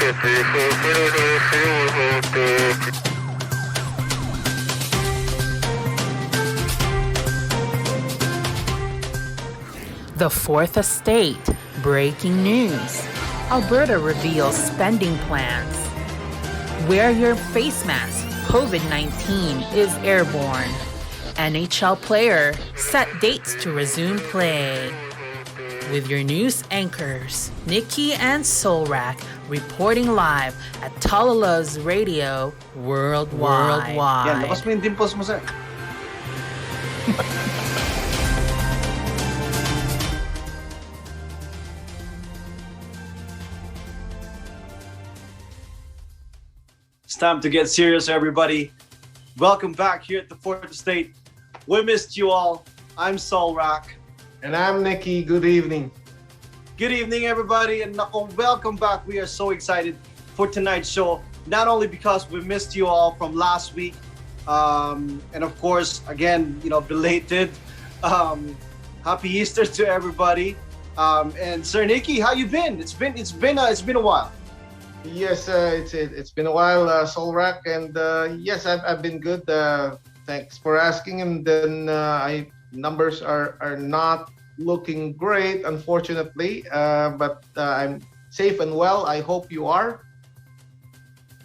The Fourth Estate. Breaking news. Alberta reveals spending plans. Wear your face mask. COVID-19 is airborne. NHL player set dates to resume play. With your news anchors, Nikki and Solrak, reporting live at TalaLuvzRadio Worldwide. Yan, labas mo yung dimples mo, sir. It's time to get serious, everybody. Welcome back here at the Fourth Estate. We missed you all. I'm Solrak. And I'm Nikki. Good evening. Good evening, everybody, and welcome back. We are so excited for tonight's show, not only because we missed you all from last week, and of course, again, belated Happy Easter to everybody. And Sir Nikki, how you been? It's been a while. Yes, it's been a while, Solrak, and yes, I've been good. Thanks for asking. And then numbers are not looking great, unfortunately, but I'm safe and well. I hope you are.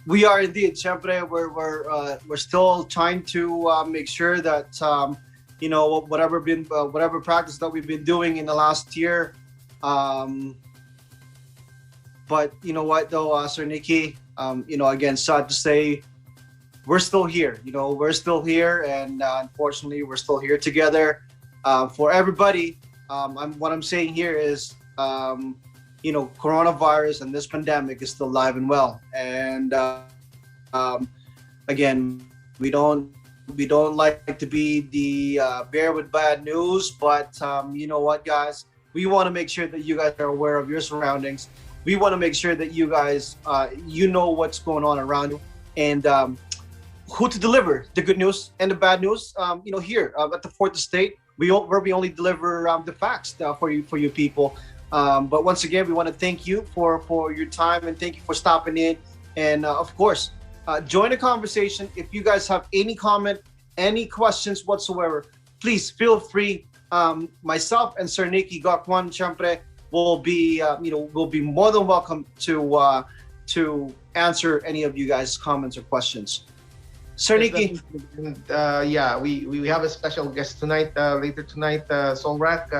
We are indeed. Siyempre, we're still trying to make sure that whatever practice that we've been doing in the last year. But you know what, though, Sir Nikki, again, sad to say, we're still here. We're still here, and unfortunately, we're still here together. For everybody, what I'm saying here is, coronavirus and this pandemic is still alive and well. And again, we don't like to be the bear with bad news, but you know what, guys, we want to make sure that you guys are aware of your surroundings. We want to make sure that you guys, know what's going on around you, and who to deliver the good news and the bad news. Here at the Fourth Estate, we only deliver the facts for you people. But once again, we want to thank you for your time, and thank you for stopping in. And of course, join the conversation. If you guys have any comment, any questions whatsoever, please feel free. Myself and Sir Nikki Gakwan, syempre, will be more than welcome to answer any of you guys' comments or questions. Sir Nikki. We have a special guest tonight. Later tonight, Solrak.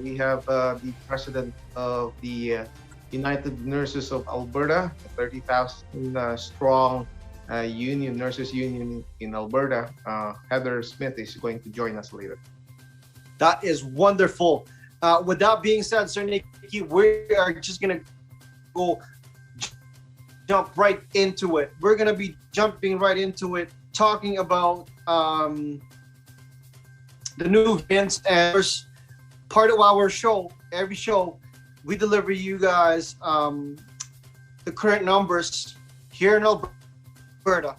We have the president of the United Nurses of Alberta, 30,000 strong nurses union in Alberta. Heather Smith is going to join us later. That is wonderful. With that being said, Sir Nikki, we are just going to jump right into it. We're going to be jumping right into it, talking about the new events. And first part of our show, every show, we deliver you guys the current numbers here in Alberta.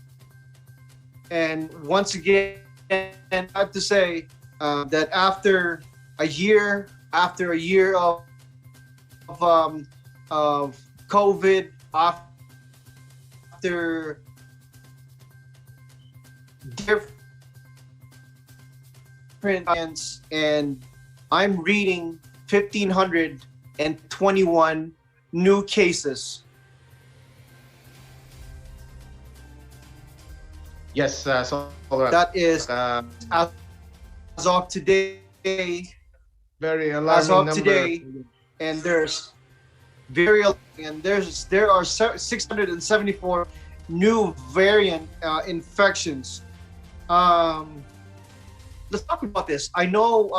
And once again, I have to say that after a year of COVID, after different events, and I'm reading 1,521 new cases. Yes, so that is as of today. Very alarming as of number. Today, and there are 674 new variant infections. Let's talk about this. I know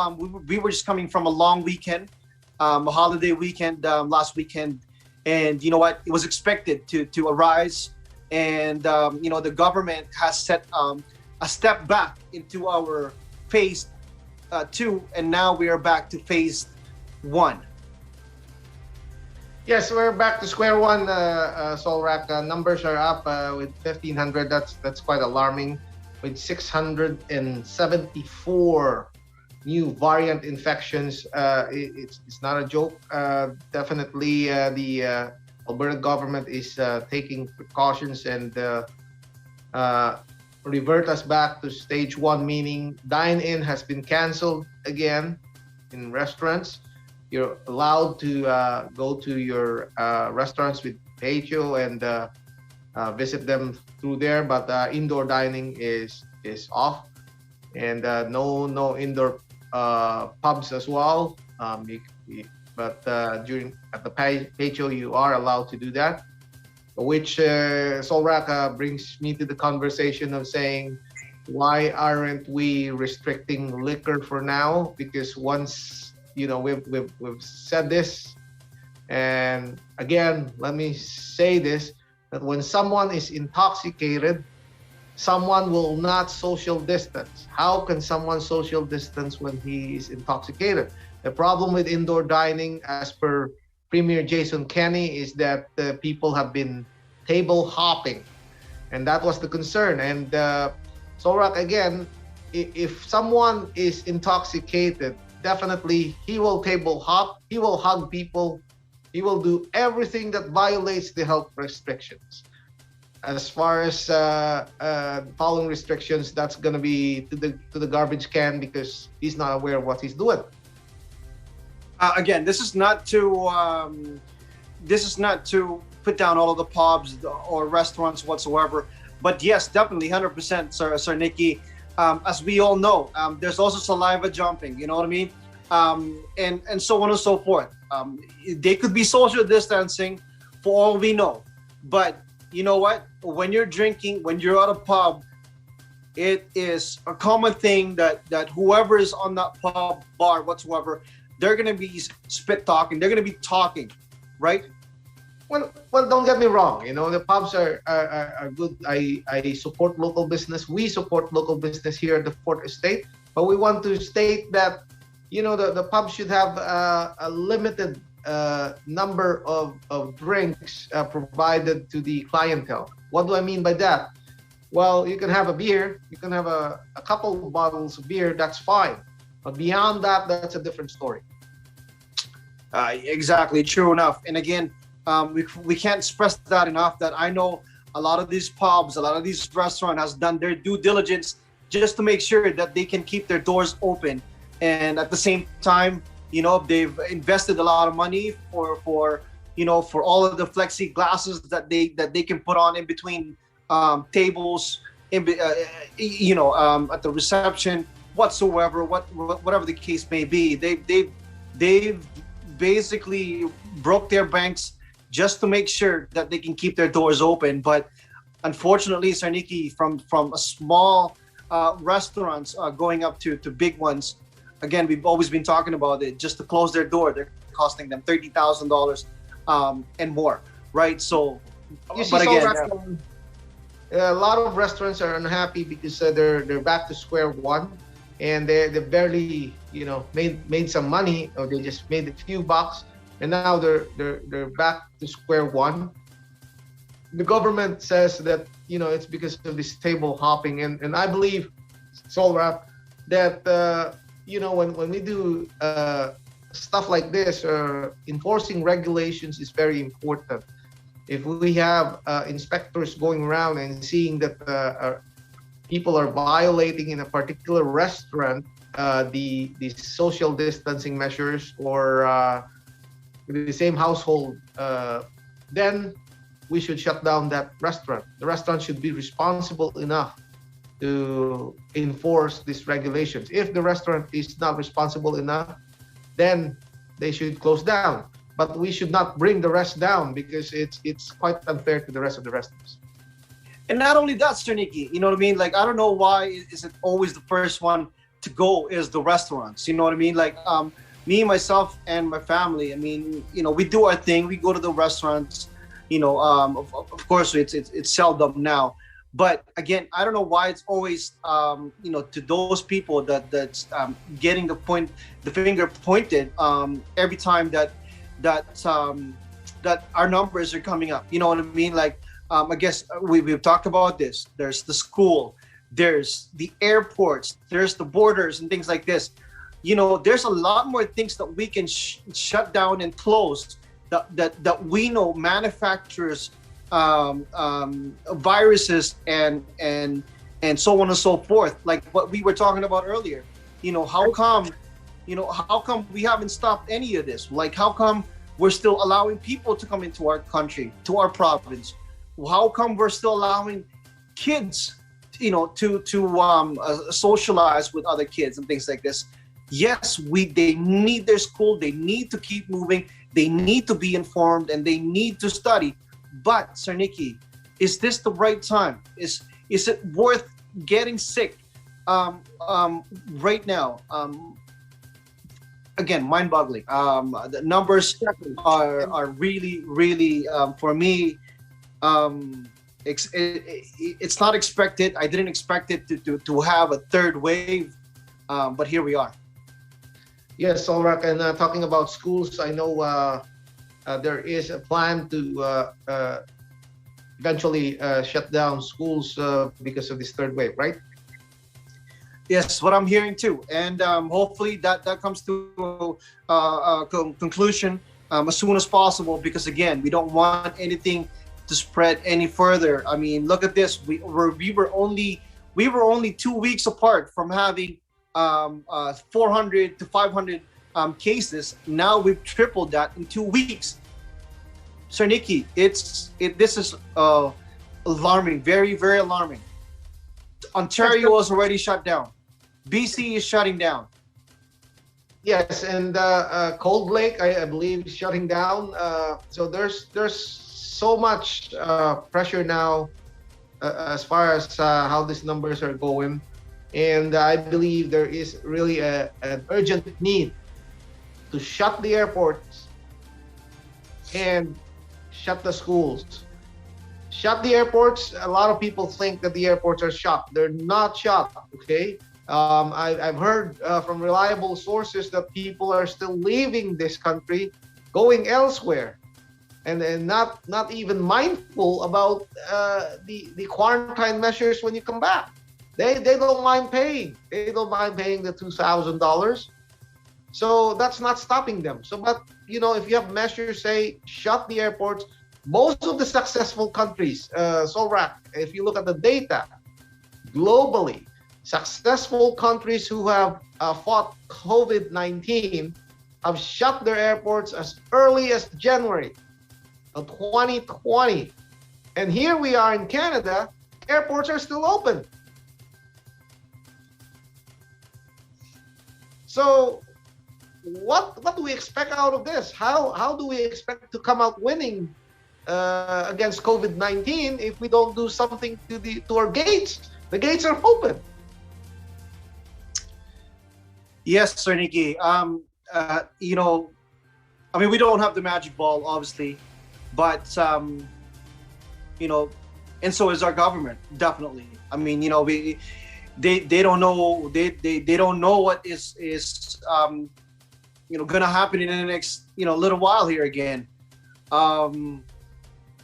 we were just coming from a long weekend, a holiday weekend last weekend, and you know what? It was expected to arise, and the government has set a step back into our phase 2, and now we are back to phase 1. Yes, we're back to square one, Solrak. Numbers are up with 1,500. That's quite alarming. With 674 new variant infections, it's not a joke. Definitely the Alberta government is taking precautions and revert us back to stage one, meaning dine-in has been canceled again in restaurants. You're allowed to go to your restaurants with patio and visit them through there, but indoor dining is off, and no indoor pubs as well. But during at the patio, you are allowed to do that, which Solrak brings me to the conversation of saying, why aren't we restricting liquor for now? Because once we've said this, and again, let me say this, that when someone is intoxicated, someone will not social distance. How can someone social distance when he is intoxicated? The problem with indoor dining, as per Premier Jason Kenney, is that people have been table hopping, and that was the concern. And Solrak, again, if someone is intoxicated, definitely he will table hop, he will hug people, he will do everything that violates the health restrictions. As far as following restrictions, that's gonna be to the garbage can, because he's not aware of what he's doing. Again, this is not to put down all of the pubs or restaurants whatsoever, but yes, definitely 100%, Sir Nicky. As we all know, there's also saliva jumping. You know what I mean? And so on and so forth. They could be social distancing, for all we know. But you know what? When you're drinking, when you're at a pub, it is a common thing that whoever is on that pub, bar, whatsoever, they're gonna be spit talking. They're gonna be talking, right? Well, don't get me wrong. The pubs are good. I support local business. We support local business here at the Fourth Estate. But we want to state that, the pub should have a limited number of drinks provided to the clientele. What do I mean by that? Well, you can have a beer. You can have a couple of bottles of beer. That's fine. But beyond that, that's a different story. Exactly, true enough. And again, we can't stress that enough, that I know a lot of these pubs, a lot of these restaurants has done their due diligence just to make sure that they can keep their doors open. And at the same time, they've invested a lot of money for all of the flexi glasses that they can put on in between tables, at the reception, whatsoever, whatever the case may be. They've basically broke their banks just to make sure that they can keep their doors open. But unfortunately, Sir Nicky, from a small restaurants going up to big ones, again, we've always been talking about it, just to close their door, they're costing them $30,000 and more, right? So, you see, but again, a lot of restaurants are unhappy because they're back to square one, and they barely made some money, or they just made a few bucks, and now they're back to square one. The government says that it's because of this table hopping, and I believe, Solrak, that when we do stuff like this, enforcing regulations is very important. If we have inspectors going around and seeing that people are violating in a particular restaurant the social distancing measures, or the same household, then we should shut down that restaurant. The restaurant should be responsible enough to enforce these regulations. If the restaurant is not responsible enough, then they should close down. But we should not bring the rest down, because it's quite unfair to the rest of the restaurants. And not only that, Sir Nicky, you know what I mean? Like, I don't know why is it always the first one to go is the restaurants. You know what I mean? Like, me, myself, and my family, I mean, we do our thing. We go to the restaurants. Of course, it's seldom now. But again, I don't know why it's always, to those people that's getting the finger pointed every time that our numbers are coming up. You know what I mean? Like, I guess we've talked about this. There's the school, there's the airports, there's the borders and things like this. There's a lot more things that we can shut down and close that we know manufactures viruses and so on and so forth, like what we were talking about earlier. How come we haven't stopped any of this? Like, how come we're still allowing people to come into our country, to our province? How come we're still allowing kids, to socialize with other kids and things like this? Yes, they need their school. They need to keep moving. They need to be informed and they need to study. But Sir Nicky, is this the right time? Is it worth getting sick right now? Again, mind-boggling. The numbers are really, really, for me, it's not expected. I didn't expect it to have a third wave, but here we are. Yes, Solrak, and talking about schools, I know there is a plan to eventually shut down schools because of this third wave, right? Yes, what I'm hearing too, and hopefully that comes to a conclusion as soon as possible. Because again, we don't want anything to spread any further. I mean, look at this. We were only 2 weeks apart from having 400 to 500 cases. Now we've tripled that in 2 weeks. Sir Nicky, this is alarming, very, very alarming. Ontario is already shut down. BC is shutting down. Yes, and Cold Lake, I believe, is shutting down. So there's so much pressure now as far as how these numbers are going. And I believe there is really an urgent need to shut the airports and shut the schools. Shut the airports. A lot of people think that the airports are shut. They're not shut, okay? I've heard from reliable sources that people are still leaving this country, going elsewhere, and not even mindful about the quarantine measures when you come back. They don't mind paying. They don't mind paying the $2,000. So that's not stopping them. So, but if you have measures, say shut the airports. Most of the successful countries, Solrak, if you look at the data globally, successful countries who have fought COVID-19 have shut their airports as early as January of 2020. And here we are in Canada, airports are still open. So what do we expect out of this? How do we expect to come out winning against COVID-19 if we don't do something to our gates? The gates are open. Yes, Sir Nicky. I mean, we don't have the magic ball, obviously, but and so is our government, definitely. I mean, they don't know they don't know what is gonna happen in the next little while here again.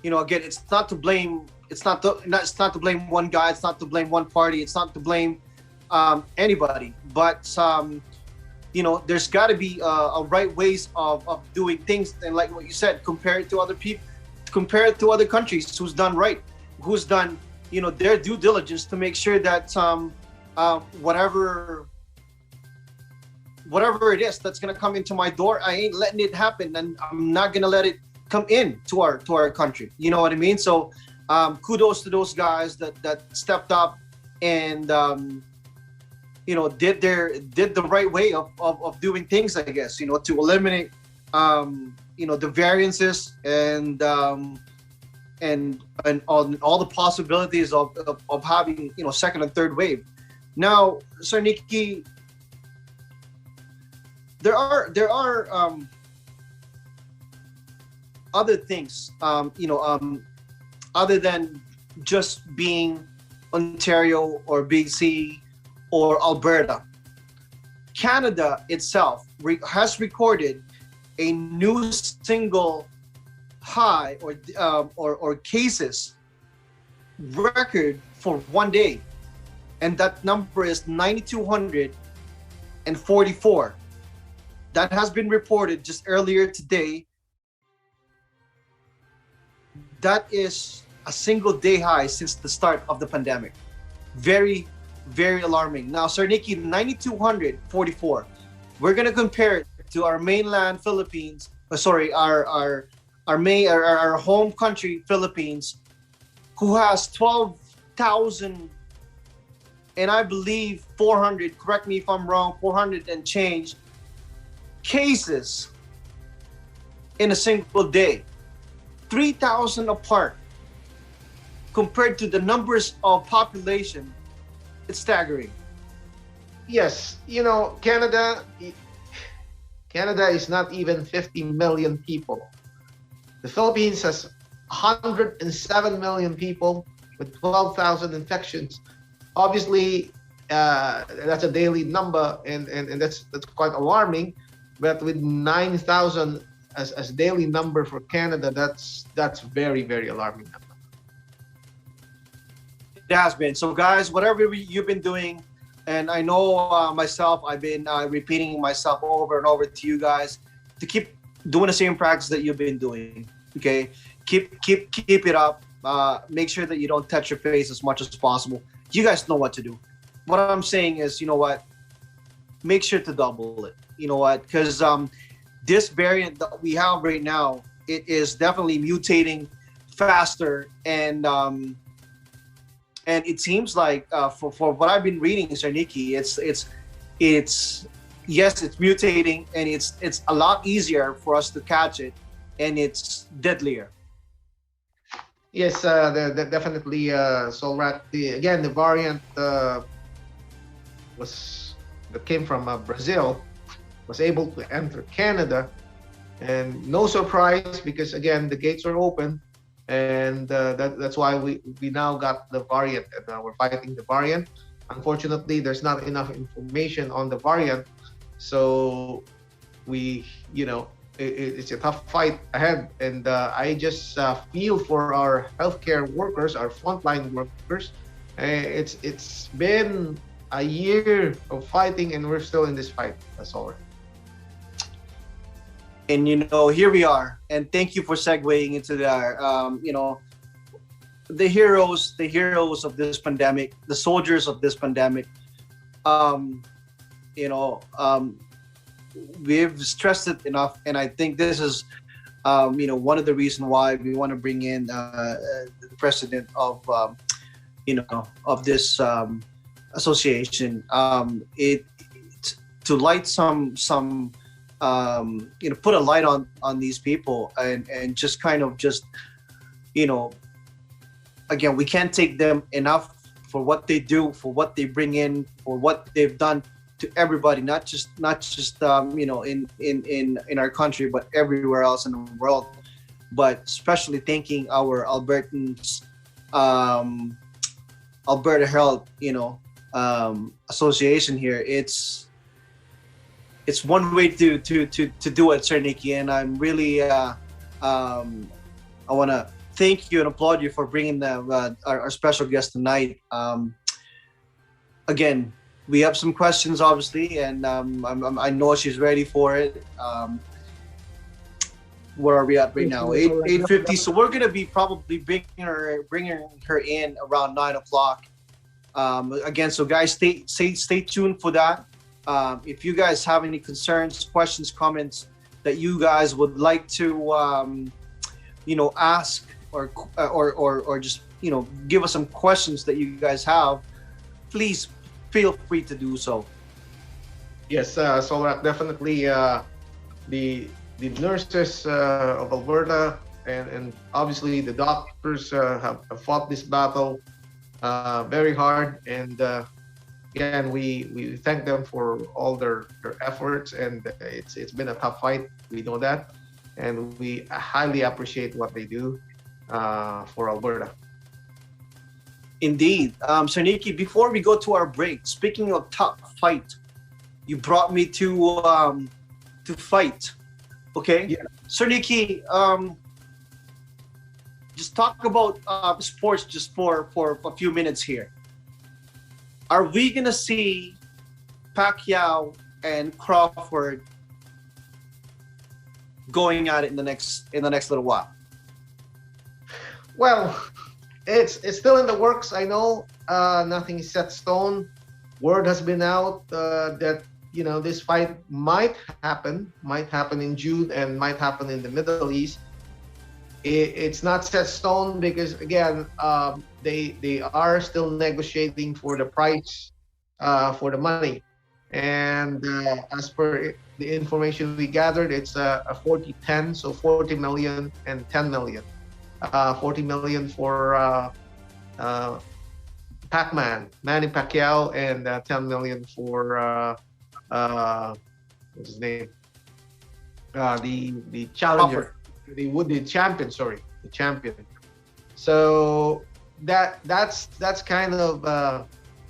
Again, it's not to blame one guy, it's not to blame one party, it's not to blame anybody, but there's got to be a right ways of doing things, and like what you said, compare it to other people, compare it to other countries who's done right, who's done their due diligence to make sure that whatever it is that's gonna come into my door, I ain't letting it happen, and I'm not gonna let it come in to our country. You know what I mean? So kudos to those guys that stepped up and did the right way of doing things, I guess, to eliminate the variances and all the possibilities of having second and third wave. Now, Sir Nicky, there are other things, other than just being Ontario or BC or Alberta. Canada itself has recorded a new single high or cases record for one day, and that number is 9,244. That has been reported just earlier today That is a single day high since the start of the pandemic. Very, very alarming. Now, Sir Nikki, 9,244. We're gonna compare it to our mainland Philippines. Sorry, our home country Philippines, who has 12,000 and I believe 400. Correct me if I'm wrong. 400 and change cases in a single day. 3,000 apart compared to the numbers of population. It's staggering. Yes, you know, Canada is not even 50 million people. The Philippines has 107 million people with 12,000 infections. Obviously, that's a daily number, and that's quite alarming. But with 9,000 as daily number for Canada, that's very, very alarming number. It has been. So, guys, whatever you've been doing, and I know myself, I've been repeating myself over and over to you guys to keep doing the same practice that you've been doing. Okay, keep it up. Make sure that you don't touch your face as much as possible. You guys know what to do. What I'm saying is, you know what? Make sure to double it. You know what? Because this variant that we have right now, it is definitely mutating faster, and it seems like for what I've been reading, Sir Nikki, it's yes, it's mutating, and it's a lot easier for us to catch it, and it's deadlier. Yes, definitely, Solrat. The variant that came from Brazil was able to enter Canada, and no surprise because again the gates are open, and that's why we now got the variant, and we're fighting the variant. Unfortunately, there's not enough information on the variant, so it's a tough fight ahead, and I just feel for our healthcare workers, our frontline workers. It's been a year of fighting, and we're still in this fight. That's all. And here we are. And thank you for segueing into the heroes of this pandemic, the soldiers of this pandemic. We've stressed it enough, and I think this is one of the reasons why we want to bring in the president of this association, to light some put a light on these people, and just again, we can't take them enough for what they do, for what they bring in, for what they've done to everybody, not just in our country, but everywhere else in the world. But especially thanking our Albertans, Alberta Health, Association here. It's one way to do it, Sir Nikki, and I'm really I want to thank you and applaud you for bringing our special guest tonight. Again, we have some questions, obviously, and I know she's ready for it. Where are we at right now? 8:50. So we're gonna be probably bringing her in around 9:00. Again, so guys, stay tuned for that. If you guys have any concerns, questions, comments that you guys would like to ask or just give us some questions that you guys have, please feel free to do so. Yes, so definitely the nurses of Alberta and obviously the doctors have fought this battle very hard, and again we thank them for all their efforts, and it's been a tough fight, we know that, and we highly appreciate what they do for Alberta. Indeed. Sir Nikki, before we go to our break, speaking of tough fight, you brought me to fight. Okay? Yeah. Sir Nikki, just talk about sports just for a few minutes here. Are we gonna see Pacquiao and Crawford going at it in the next little while? Well, it's still in the works. I know nothing is set stone. Word has been out that this fight might happen in June and might happen in the Middle East. It's not set stone because again, they are still negotiating for the price, for the money, and as per the information we gathered, it's a 40-10, so 40 million and 10 million. 40 million for Manny Pacquiao, and 10 million for what's his name? The challenger, the champion. Sorry, the champion. So that's kind of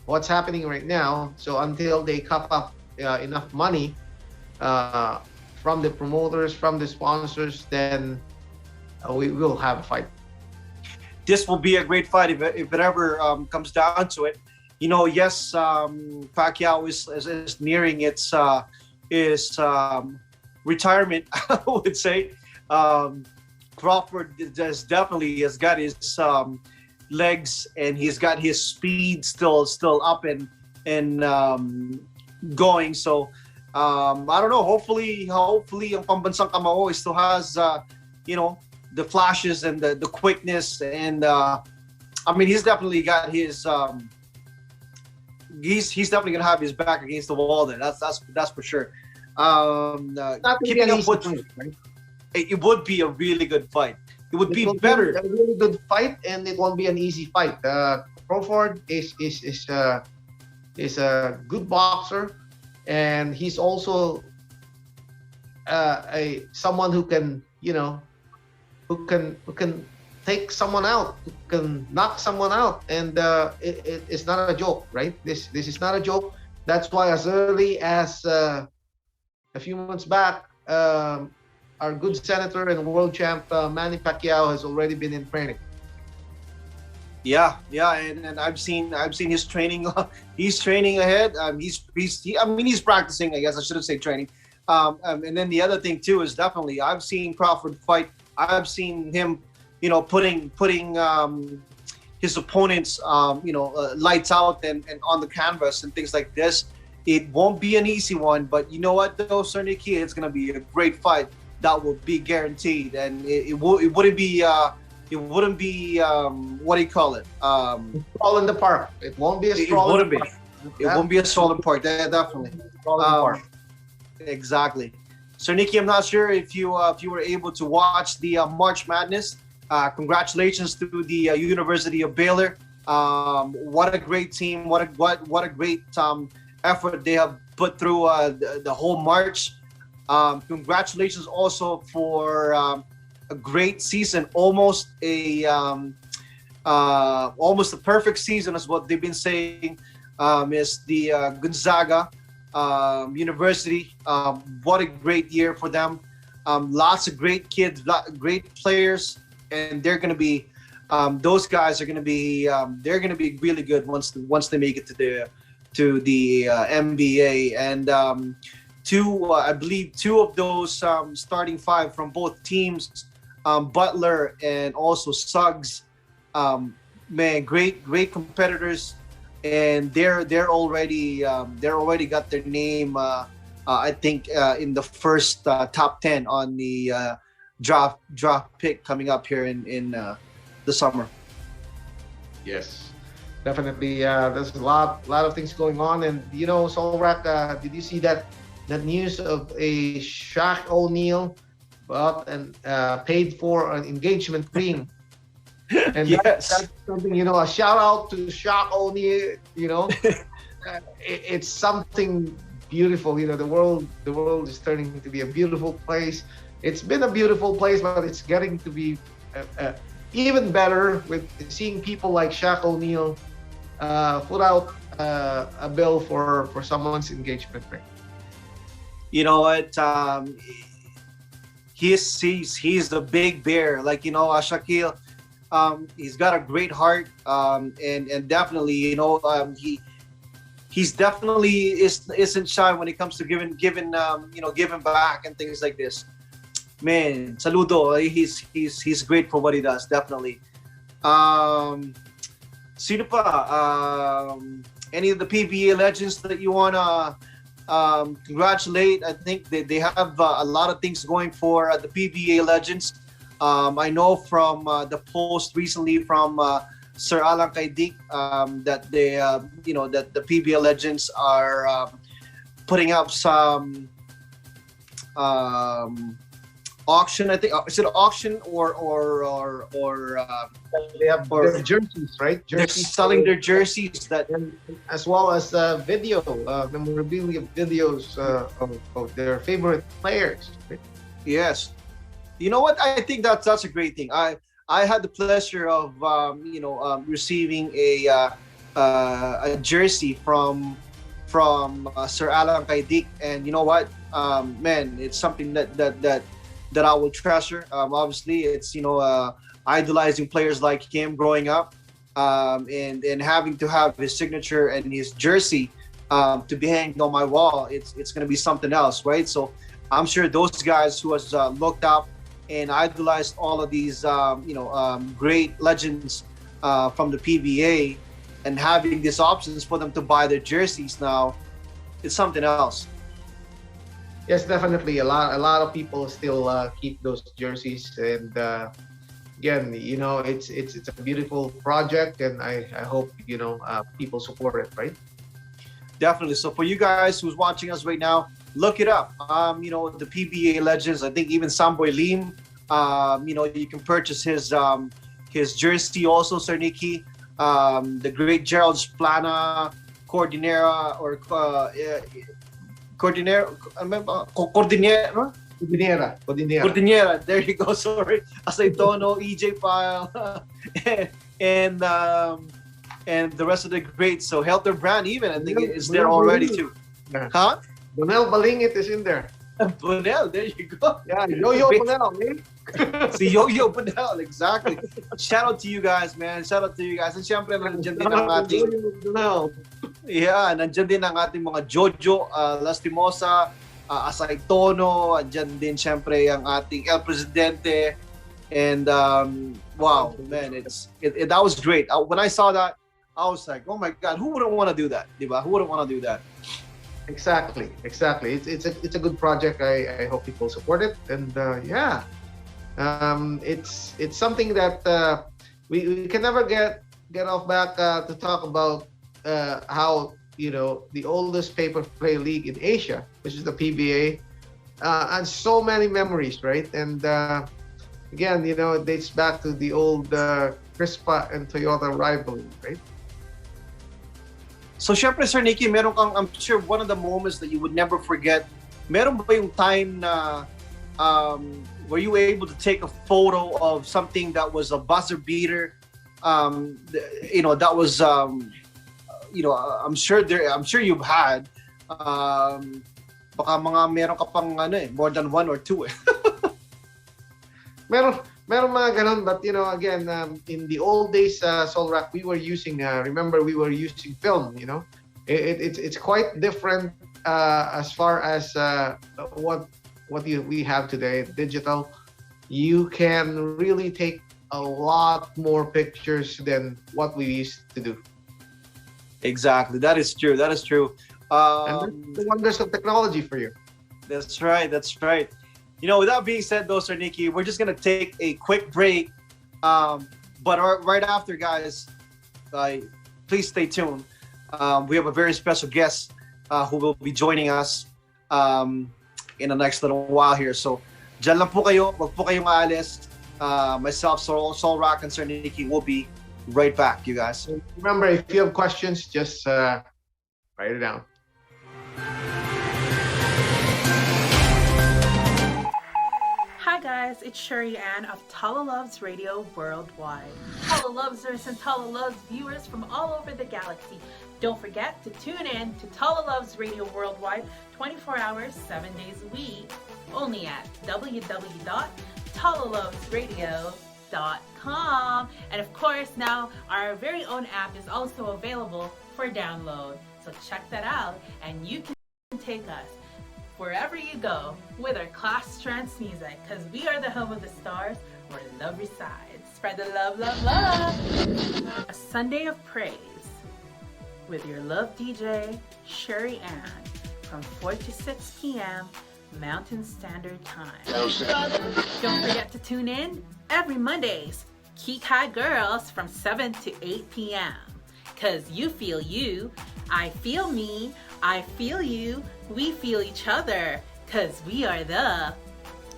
what's happening right now. So until they cup up enough money from the promoters, from the sponsors, then we will have a fight. This will be a great fight if it ever comes down to it. Yes, Pacquiao is nearing its retirement, I would say. Crawford has got his legs, and he's got his speed still up and going. So I don't know. Hopefully, ang pambansang kamao still has the flashes and the quickness, and he's definitely got his he's definitely gonna have his back against the wall there. That's for sure. Keeping up with it would be a really good fight. It would be better. A really good fight, and it won't be an easy fight. Crawford is a good boxer, and he's also someone who can who can take someone out, who can knock someone out, and it's not a joke, right? This is not a joke. That's why as early as a few months back, our good senator and world champ Manny Pacquiao has already been in training. Yeah, and I've seen his training. He's training ahead. He's practicing. I guess I shouldn't say training. And then the other thing too is definitely I've seen Crawford fight. I've seen him, putting his opponents, lights out and on the canvas and things like this. It won't be an easy one, but you know what though, Sir Nicky, it's gonna be a great fight that will be guaranteed, and it wouldn't be what do you call it? Stroll in the park. It won't be a stroll in the park. It won't be a stroll in the park. Definitely. Stroll in the park. Exactly. Sir Nicky, I'm not sure if you were able to watch the March Madness. Congratulations to the University of Baylor. What a great team! What a great effort they have put through the whole March. Congratulations also for a great season, almost a perfect season, is what they've been saying. Is the Gonzaga University. What a great year for them. Lots of great kids, great players, and they're going to be those guys are going to be they're going to be really good once they make it to the NBA. And I believe two of those starting five from both teams, Butler and also Suggs, man, great competitors. And they're already got their name. I think in the first top 10 on the draft pick coming up here in the summer. Yes, definitely. There's a lot of things going on, and Solrak, did you see that news of a Shaq O'Neal bought and paid for an engagement ring? And yes, that's something, a shout out to Shaq O'Neal. It's something beautiful. The world is turning to be a beautiful place. It's been a beautiful place, but it's getting to be even better with seeing people like Shaq O'Neal put out a bill for someone's engagement ring. You know what? He's the big bear. Like, Shaquille. He's got a great heart, and definitely, he's definitely isn't shy when it comes to giving back and things like this. Man, saludo. He's great for what he does, definitely. Um, Sino pa? Any of the PBA legends that you wanna congratulate? I think they have a lot of things going for the PBA legends. I know from the post recently from Sir Alan Kaidik that they, that the PBA legends are putting up some auction. I think is it auction or They have or their jerseys, right? they're Jerseys selling their jerseys that and as well as video, memorabilia videos of their favorite players. Right? yes. You know what? I think that's a great thing. I had the pleasure of receiving a jersey from Sir Alan Kaidik, and you know what? Man, it's something that I will treasure. Obviously, it's idolizing players like him growing up, and having to have his signature and his jersey to be hanging on my wall. It's going to be something else, right? So I'm sure those guys who has looked up and idolized all of these great legends from the PBA, and having these options for them to buy their jerseys now, it's something else. Yes, definitely. A lot of people still keep those jerseys, and again, it's a beautiful project, and I hope people support it, right? Definitely. So for you guys who's watching us right now, look it up. The PBA legends. I think even Samboy Lim. You can purchase his jersey also, Sir Nicky. The great Gerald Splana, Cordinera or Cordinera, Cordinera. Cordinera. There you go. Sorry, Aceitono, EJ Pile, and the rest of the greats. So Helter Brand even I think is there already too. Yeah. Huh? Bonel Balingit is in there. Bonel, there you go. Yeah, Yo-Yo Bonel, man. Si Yo-Yo Bonel, exactly. Shout out to you guys, man. Shout out to you guys. And syempre, nandiyan din ang ating... Bonel. Yeah, nandiyan din ang ating mga Jojo, Lastimosa, Asaitono, andyan din syempre ang ating El Presidente. And wow, man, that was great. When I saw that, I was like, oh my God, who wouldn't want to do that? Diba? Who wouldn't want to do that? Exactly. It's a good project. I hope people support it, and it's something that we can never get off back to talk about how the oldest pay-per-play league in Asia, which is the PBA, and so many memories, right? And again, it dates back to the old Crispa and Toyota rivalry, right? So, syempre, Sir Nicky, meron kang, I'm sure, one of the moments that you would never forget. Meron ba yung time na were you able to take a photo of something that was a buzzer beater? That was, I'm sure you've had. Baka meron ka pang more than one or two. Meron mga ganun, but again, in the old days, Solrak, we were using film. It's quite different as far as what we have today, digital. You can really take a lot more pictures than what we used to do. Exactly, that is true. And that's the wonders of technology for you. That's right. With that being said, though, Sir Nicky, we're just going to take a quick break. But right after, guys, please stay tuned. We have a very special guest who will be joining us in the next little while here. So, dyan lang po kayo. Wag po kayong aalis. Myself, Sol Rock, and Sir Nicky will be right back, you guys. Remember, if you have questions, just write it down. Hi guys, it's Sherry Ann of TalaLuvzRadio Worldwide. TalaLuvzers and TalaLuvz viewers from all over the galaxy. Don't forget to tune in to TalaLuvzRadio Worldwide 24 hours, 7 days a week. Only at www.TalaLuvzRadio.com. And of course, now our very own app is also available for download. So check that out and you can take us wherever you go with our class trance music, because we are the home of the stars where love resides. Spread the love, love, love. A Sunday of praise with your love DJ, Sherry Ann, from 4 to 6 p.m. Mountain Standard Time. Don't forget to tune in every Mondays, Geek High Girls, from 7 to 8 p.m. Cause you feel you, I feel me, I feel you, we feel each other. Cause we are the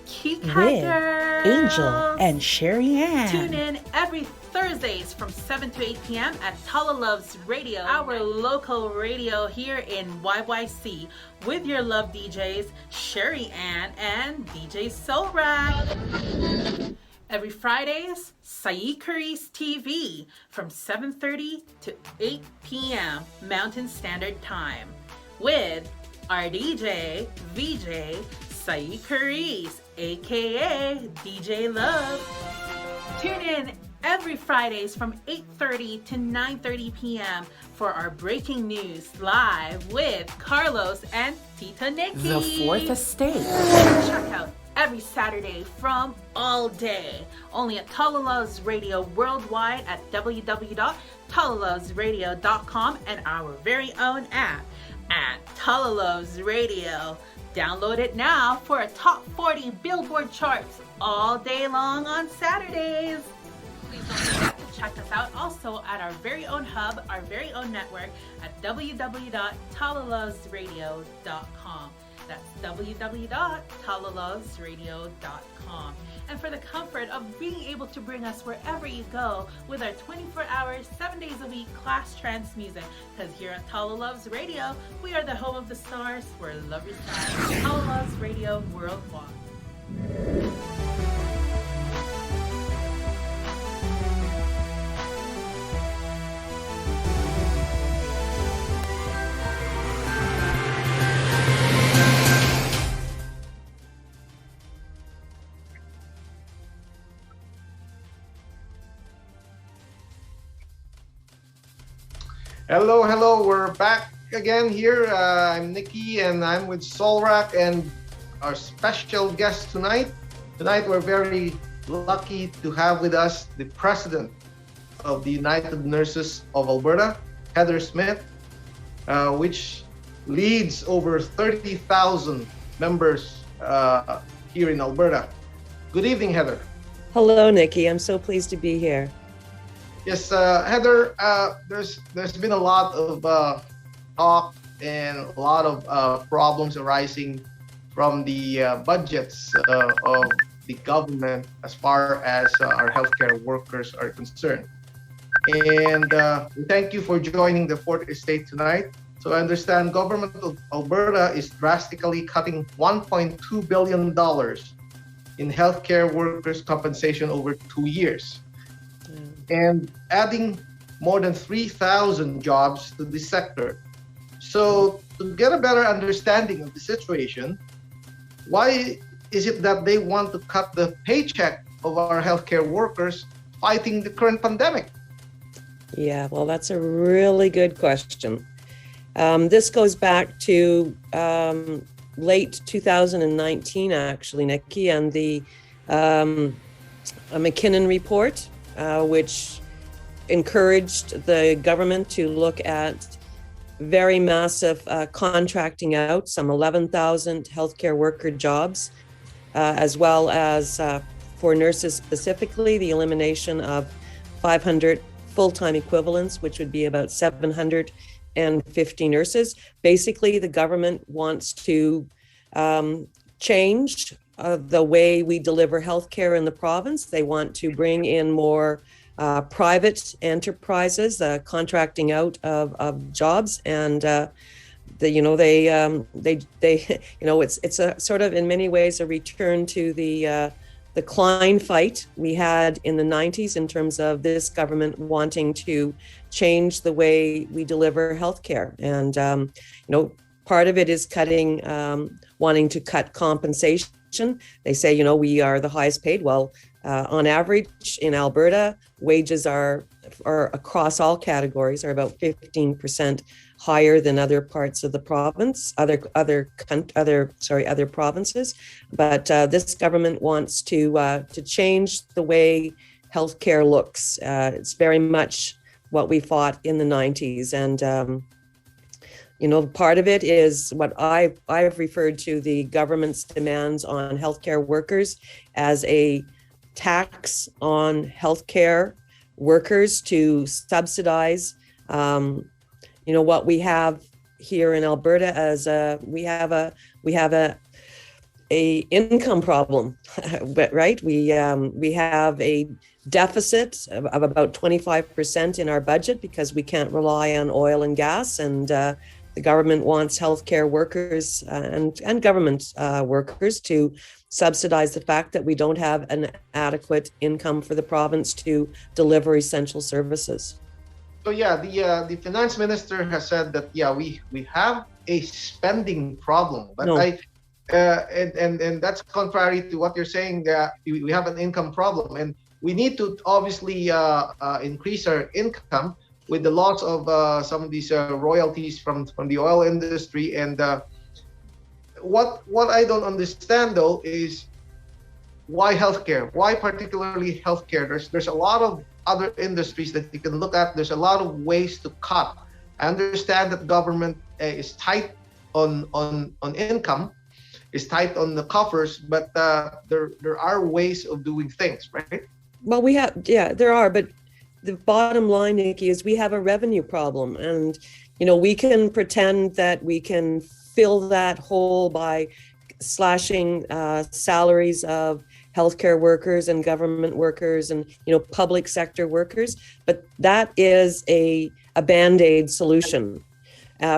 Geek High Girls. Angel and Sherry Ann. Tune in every Thursdays from 7 to 8 p.m. at TalaLuvzRadio, our local radio here in YYC, with your love DJs, Sherry Ann and DJ Soulrack. Every Fridays, Saeed Karis TV from 7:30 to 8 p.m. Mountain Standard Time, with our DJ, VJ, Saeed Karis, aka DJ Love. Tune in every Fridays from 8:30 to 9:30 p.m. for our breaking news live with Carlos and Tita Nikki. The Fourth Estate. Check out every Saturday from all day, only at TalaLuvzRadio Worldwide at www.TalaLuvzRadio.com and our very own app at TalaLuvzRadio. Download it now for a top 40 Billboard charts all day long on Saturdays. Please don't forget to check us out also at our very own hub, our very own network at www.TalaLuvzRadio.com. That's www.TalaLuvzRadio.com. And for the comfort of being able to bring us wherever you go with our 24 hours, 7 days a week class trance music. Because here at TalaLuvzRadio, we are the home of the stars where love resides. TalaLuvzRadio Worldwide. Hello, hello. We're back again here. I'm Nikki and I'm with Soulrack and our special guest tonight. Tonight we're very lucky to have with us the president of the United Nurses of Alberta, Heather Smith, which leads over 30,000 members here in Alberta. Good evening, Heather. Hello, Nikki. I'm so pleased to be here. Yes, Heather, there's been a lot of talk and a lot of problems arising from the budgets of the government as far as our healthcare workers are concerned. And we thank you for joining the Fourth Estate tonight. So I understand government of Alberta is drastically cutting $1.2 billion in healthcare workers' compensation over 2 years. And adding more than 3,000 jobs to this sector. So to get a better understanding of the situation, why is it that they want to cut the paycheck of our healthcare workers fighting the current pandemic? Yeah, well, that's a really good question. This goes back to late 2019, actually, Nikki, and the McKinnon report, which encouraged the government to look at very massive contracting out, some 11,000 healthcare worker jobs, as well as for nurses specifically, the elimination of 500 full-time equivalents, which would be about 750 nurses. Basically, the government wants to change the way we deliver healthcare in the province. They want to bring in more private enterprises, contracting out of jobs, and it's a sort of in many ways a return to the Klein fight we had in the 90s in terms of this government wanting to change the way we deliver healthcare. And part of it is wanting to cut compensation. They say, we are the highest paid. Well, on average in Alberta, wages are across all categories are about 15% higher than other parts of the province, other provinces. But this government wants to change the way healthcare looks. It's very much what we fought in the 90s, and part of it is what I've referred to the government's demands on healthcare workers as a tax on healthcare workers to subsidize what we have here in Alberta as we have a income problem, but right, we have a deficit of about 25% in our budget because we can't rely on oil and gas, and the government wants healthcare workers and government workers to subsidize the fact that we don't have an adequate income for the province to deliver essential services. So the finance minister has said that we have a spending problem, but No. and that's contrary to what you're saying, that we have an income problem, and we need to obviously increase our income with the loss of some of these royalties from the oil industry. And what I don't understand though is why healthcare? Why particularly healthcare? There's a lot of other industries that you can look at. There's a lot of ways to cut. I understand that government is tight on income, is tight on the coffers, but there are ways of doing things, right? Well, there are, but the bottom line, Nikki, is we have a revenue problem, and we can pretend that we can fill that hole by slashing salaries of healthcare workers and government workers and public sector workers, but that is a band-aid solution.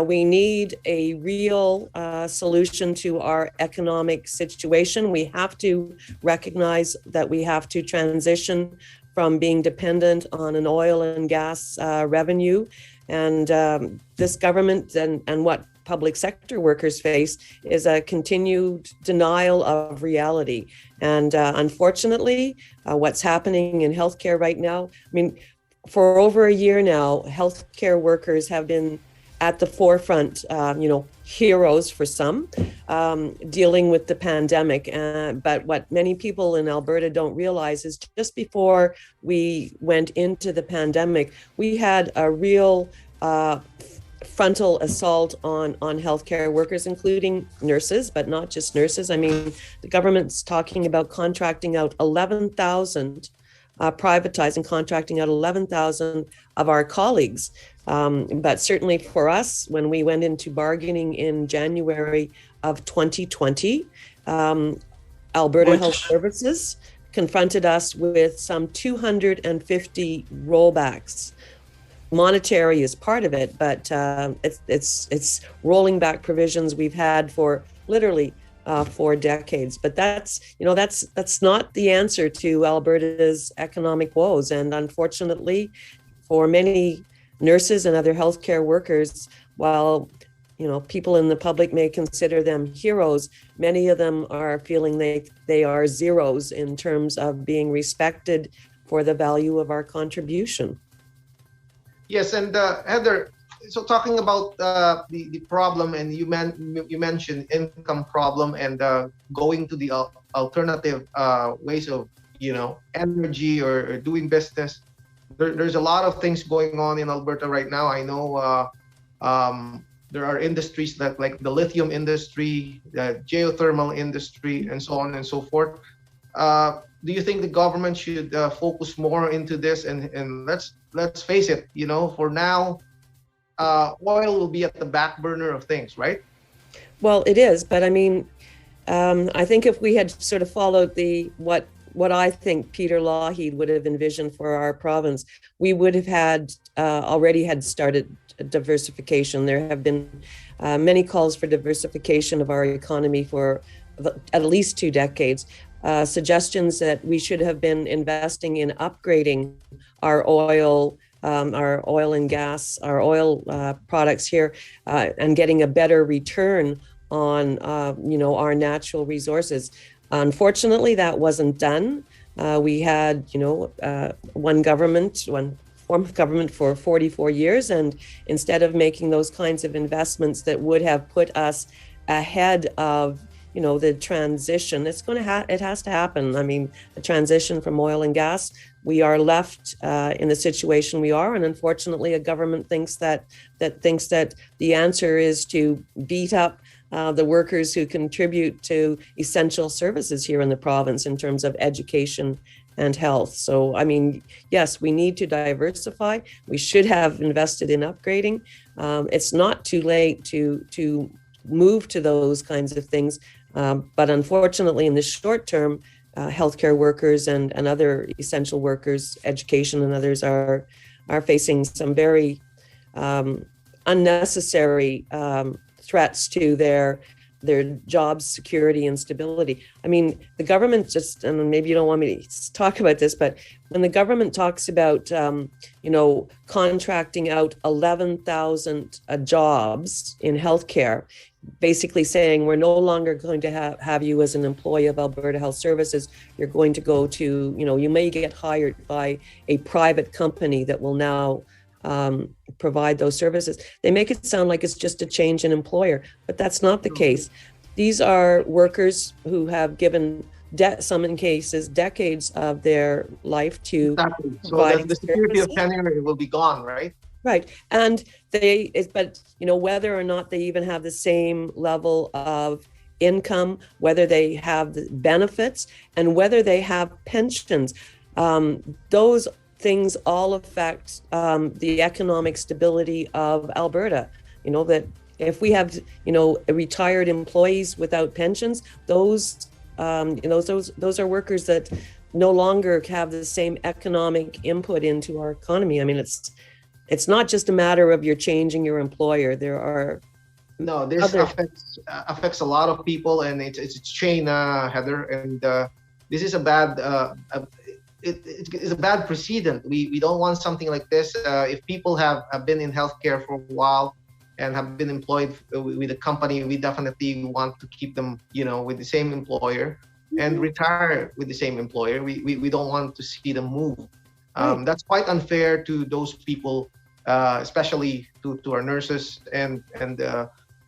We need a real solution to our economic situation. We have to recognize that we have to transition from being dependent on an oil and gas revenue. And this government and what public sector workers face is a continued denial of reality. And unfortunately, what's happening in healthcare right now, for over a year now, healthcare workers have been at the forefront, heroes for some, dealing with the pandemic. But what many people in Alberta don't realize is just before we went into the pandemic, we had a real frontal assault on healthcare workers, including nurses, but not just nurses. The government's talking about contracting out 11,000, privatizing, contracting out 11,000 of our colleagues. But certainly for us, when we went into bargaining in January of 2020, Alberta Health Services confronted us with some 250 rollbacks. Monetary is part of it, but it's rolling back provisions we've had for literally 4 decades. But that's not the answer to Alberta's economic woes. And unfortunately, for many nurses and other healthcare workers, while people in the public may consider them heroes, many of them are feeling they are zeros in terms of being respected for the value of our contribution. Yes, and Heather, so talking about the problem, and you mentioned income problem and going to the alternative ways of energy or doing business. There's a lot of things going on in Alberta right now. I know there are industries that, like the lithium industry, the geothermal industry, and so on and so forth. Do you think the government should focus more into this? And let's face it, for now, oil will be at the back burner of things, right? Well, it is, but I think if we had sort of followed what I think Peter Lougheed would have envisioned for our province, we would have already had started diversification. There have been many calls for diversification of our economy for at least 2 decades. Suggestions that we should have been investing in upgrading our oil and gas, our oil products here, and getting a better return on our natural resources. Unfortunately, that wasn't done. We had one form of government for 44 years, and instead of making those kinds of investments that would have put us ahead of the transition, it has to happen. I mean, the transition from oil and gas, we are left in the situation we are, and unfortunately, a government thinks that the answer is to beat up the workers who contribute to essential services here in the province in terms of education and health. So, I mean, yes, we need to diversify. We should have invested in upgrading. It's not too late to move to those kinds of things. But unfortunately, in the short term, healthcare workers and other essential workers, education and others are facing some very unnecessary threats to their job security and stability. I mean, the government and maybe you don't want me to talk about this, but when the government talks about, contracting out 11,000 jobs in healthcare, basically saying we're no longer going to have you as an employee of Alberta Health Services, you're going to go to, you may get hired by a private company that will now provide those services. They make it sound like it's just a change in employer, but that's not the case. These are workers who have given some in cases decades of their life to so the security of tenure will be gone, right? Right. And but whether or not they even have the same level of income, whether they have the benefits, and whether they have pensions, those things all affect the economic stability of Alberta. That if we have, retired employees without pensions, those are workers that no longer have the same economic input into our economy. I mean, it's not just a matter of you're changing your employer. There are this affects a lot of people, and it's a chain, Heather, and this is a bad it's a bad precedent. We don't want something like this. If people have been in healthcare for a while and have been employed with a company, we definitely want to keep them, with the same employer and retire with the same employer. We don't want to see them move. That's quite unfair to those people, especially to our nurses and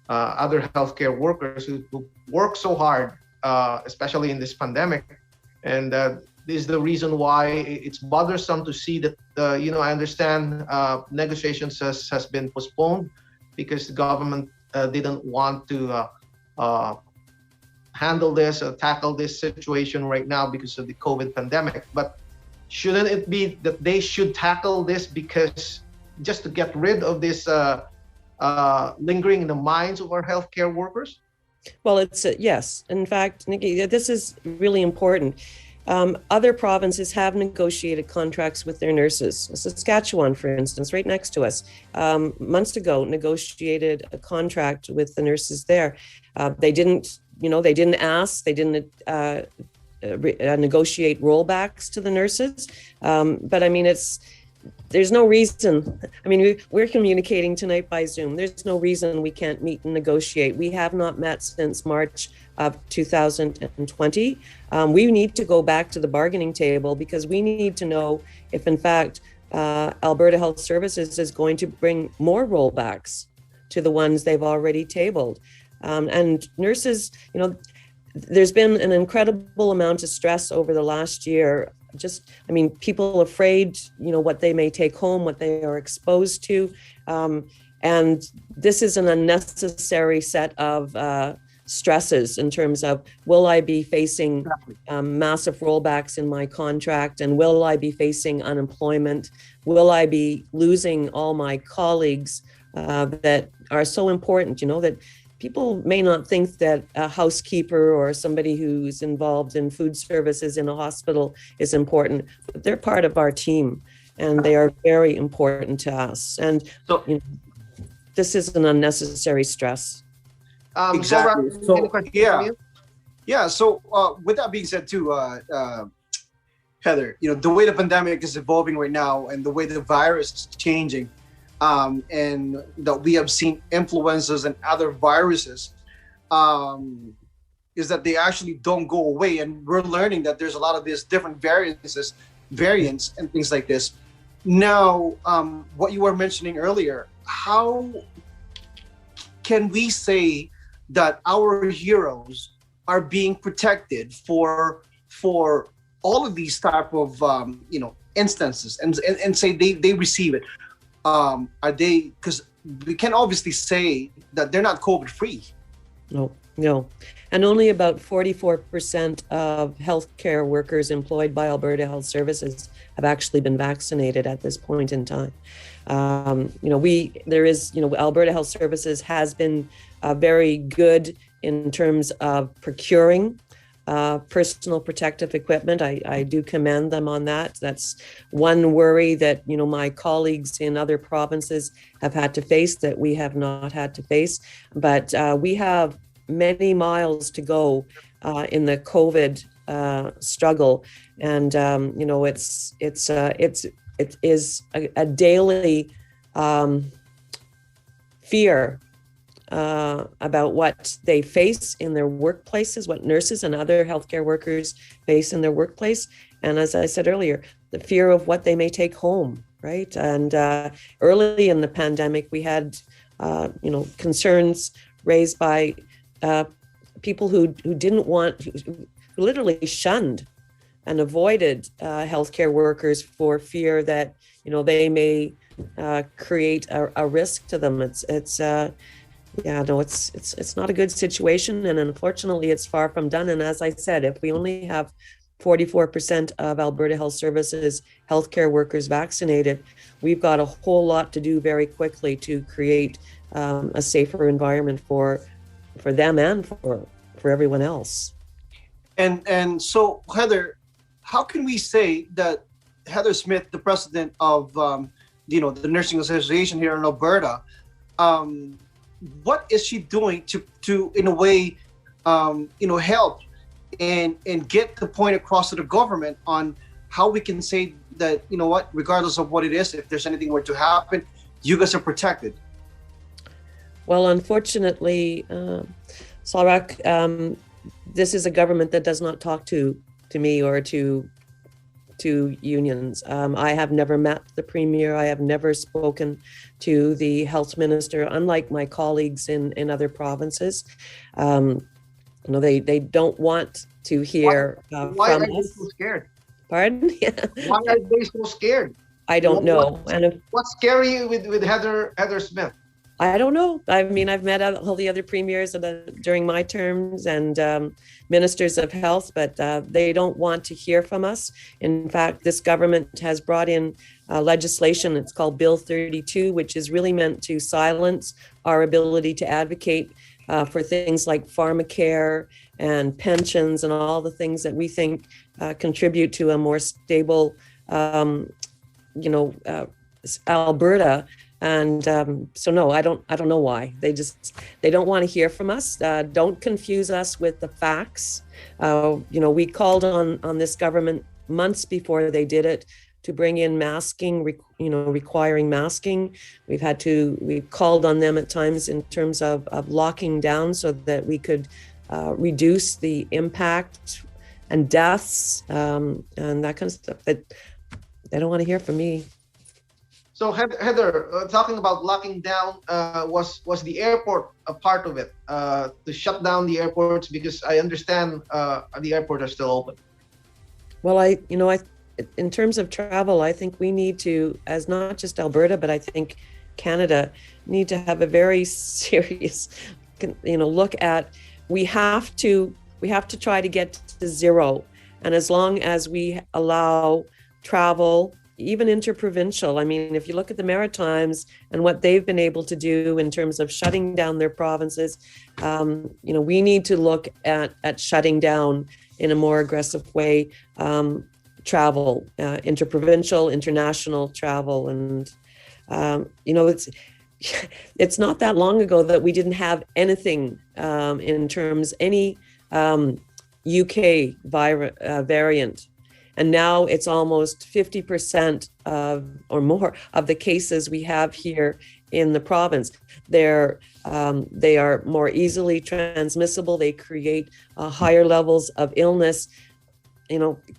other healthcare workers who work so hard, especially in this pandemic. And this is the reason why it's bothersome to see that, I understand negotiations has been postponed because the government didn't want to handle this or tackle this situation right now because of the COVID pandemic. But shouldn't it be that they should tackle this because just to get rid of this lingering in the minds of our healthcare workers? Well, it's yes. In fact, Nikki, this is really important. Other provinces have negotiated contracts with their nurses. Saskatchewan, for instance, right next to us, months ago, negotiated a contract with the nurses there. They didn't ask, they didn't negotiate rollbacks to the nurses. But I mean, there's no reason. I mean, we're communicating tonight by Zoom. There's no reason we can't meet and negotiate. We have not met since March of 2020. We need to go back to the bargaining table because we need to know if, in fact, Alberta Health Services is going to bring more rollbacks to the ones they've already tabled. And nurses, there's been an incredible amount of stress over the last year. People afraid, what they may take home, what they are exposed to. And this is an unnecessary set of stresses in terms of, will I be facing massive rollbacks in my contract? And will I be facing unemployment? Will I be losing all my colleagues that are so important, that people may not think that a housekeeper or somebody who's involved in food services in a hospital is important, but they're part of our team and they are very important to us. And so, this is an unnecessary stress. Exactly. So, yeah. So with that being said too, Heather, the way the pandemic is evolving right now and the way the virus is changing, and that we have seen influenzas and other viruses, is that they actually don't go away. And we're learning that there's a lot of these different variants and things like this. Now, what you were mentioning earlier, how can we say that our heroes are being protected for all of these type of instances, and say they receive it? Are they, because we can obviously say that they're not COVID free. No. And only about 44% of healthcare workers employed by Alberta Health Services have actually been vaccinated at this point in time. Alberta Health Services has been very good in terms of procuring personal protective equipment. I do commend them on that. That's one worry that, my colleagues in other provinces have had to face that we have not had to face. But we have many miles to go in the COVID struggle, and it is a daily fear about what they face in their workplaces, what nurses and other healthcare workers face in their workplace, and as I said earlier, the fear of what they may take home, right? And early in the pandemic, we had concerns raised by people who didn't want, who literally shunned and avoided healthcare workers for fear that they may create a risk to them. It's not a good situation, and unfortunately, it's far from done. And as I said, if we only have 44% of Alberta Health Services healthcare workers vaccinated, we've got a whole lot to do very quickly to create a safer environment for them and for everyone else. And so, Heather, how can we say that Heather Smith, the president of the Nursing Association here in Alberta, what is she doing to in a way help and get the point across to the government on how we can say that, regardless of what it is, if there's anything were to happen, you guys are protected? Well, unfortunately, Salrak, this is a government that does not talk to me or to unions. I have never met the premier. I have never spoken to the health minister, unlike my colleagues in other provinces. They don't want to hear why from are they us. so scared? Pardon? Why are they so scared? I don't know. What's scary with Heather Smith? I don't know. I mean, I've met all the other premiers during my terms and ministers of health, but they don't want to hear from us. In fact, this government has brought in legislation. It's called Bill 32, which is really meant to silence our ability to advocate for things like pharmacare and pensions and all the things that we think contribute to a more stable, Alberta. And so no, I don't know why. They don't want to hear from us. Don't confuse us with the facts. We called on this government months before they did it to bring in masking, requiring masking. We've called on them at times in terms of locking down so that we could reduce the impact and deaths and that kind of stuff. But they don't want to hear from me. So Heather, talking about locking down, was the airport a part of it, to shut down the airports? Because I understand the airports are still open. Well, in terms of travel, I think we need to, as not just Alberta, but I think Canada, need to have a very serious, look at. We have to try to get to zero, and as long as we allow travel, even interprovincial. I mean, if you look at the Maritimes and what they've been able to do in terms of shutting down their provinces, we need to look at shutting down in a more aggressive way, travel, interprovincial, international travel. And, it's not that long ago that we didn't have anything in terms, any UK variant. And now it's almost 50% or more of the cases we have here in the province. They are more easily transmissible. They create higher levels of illness.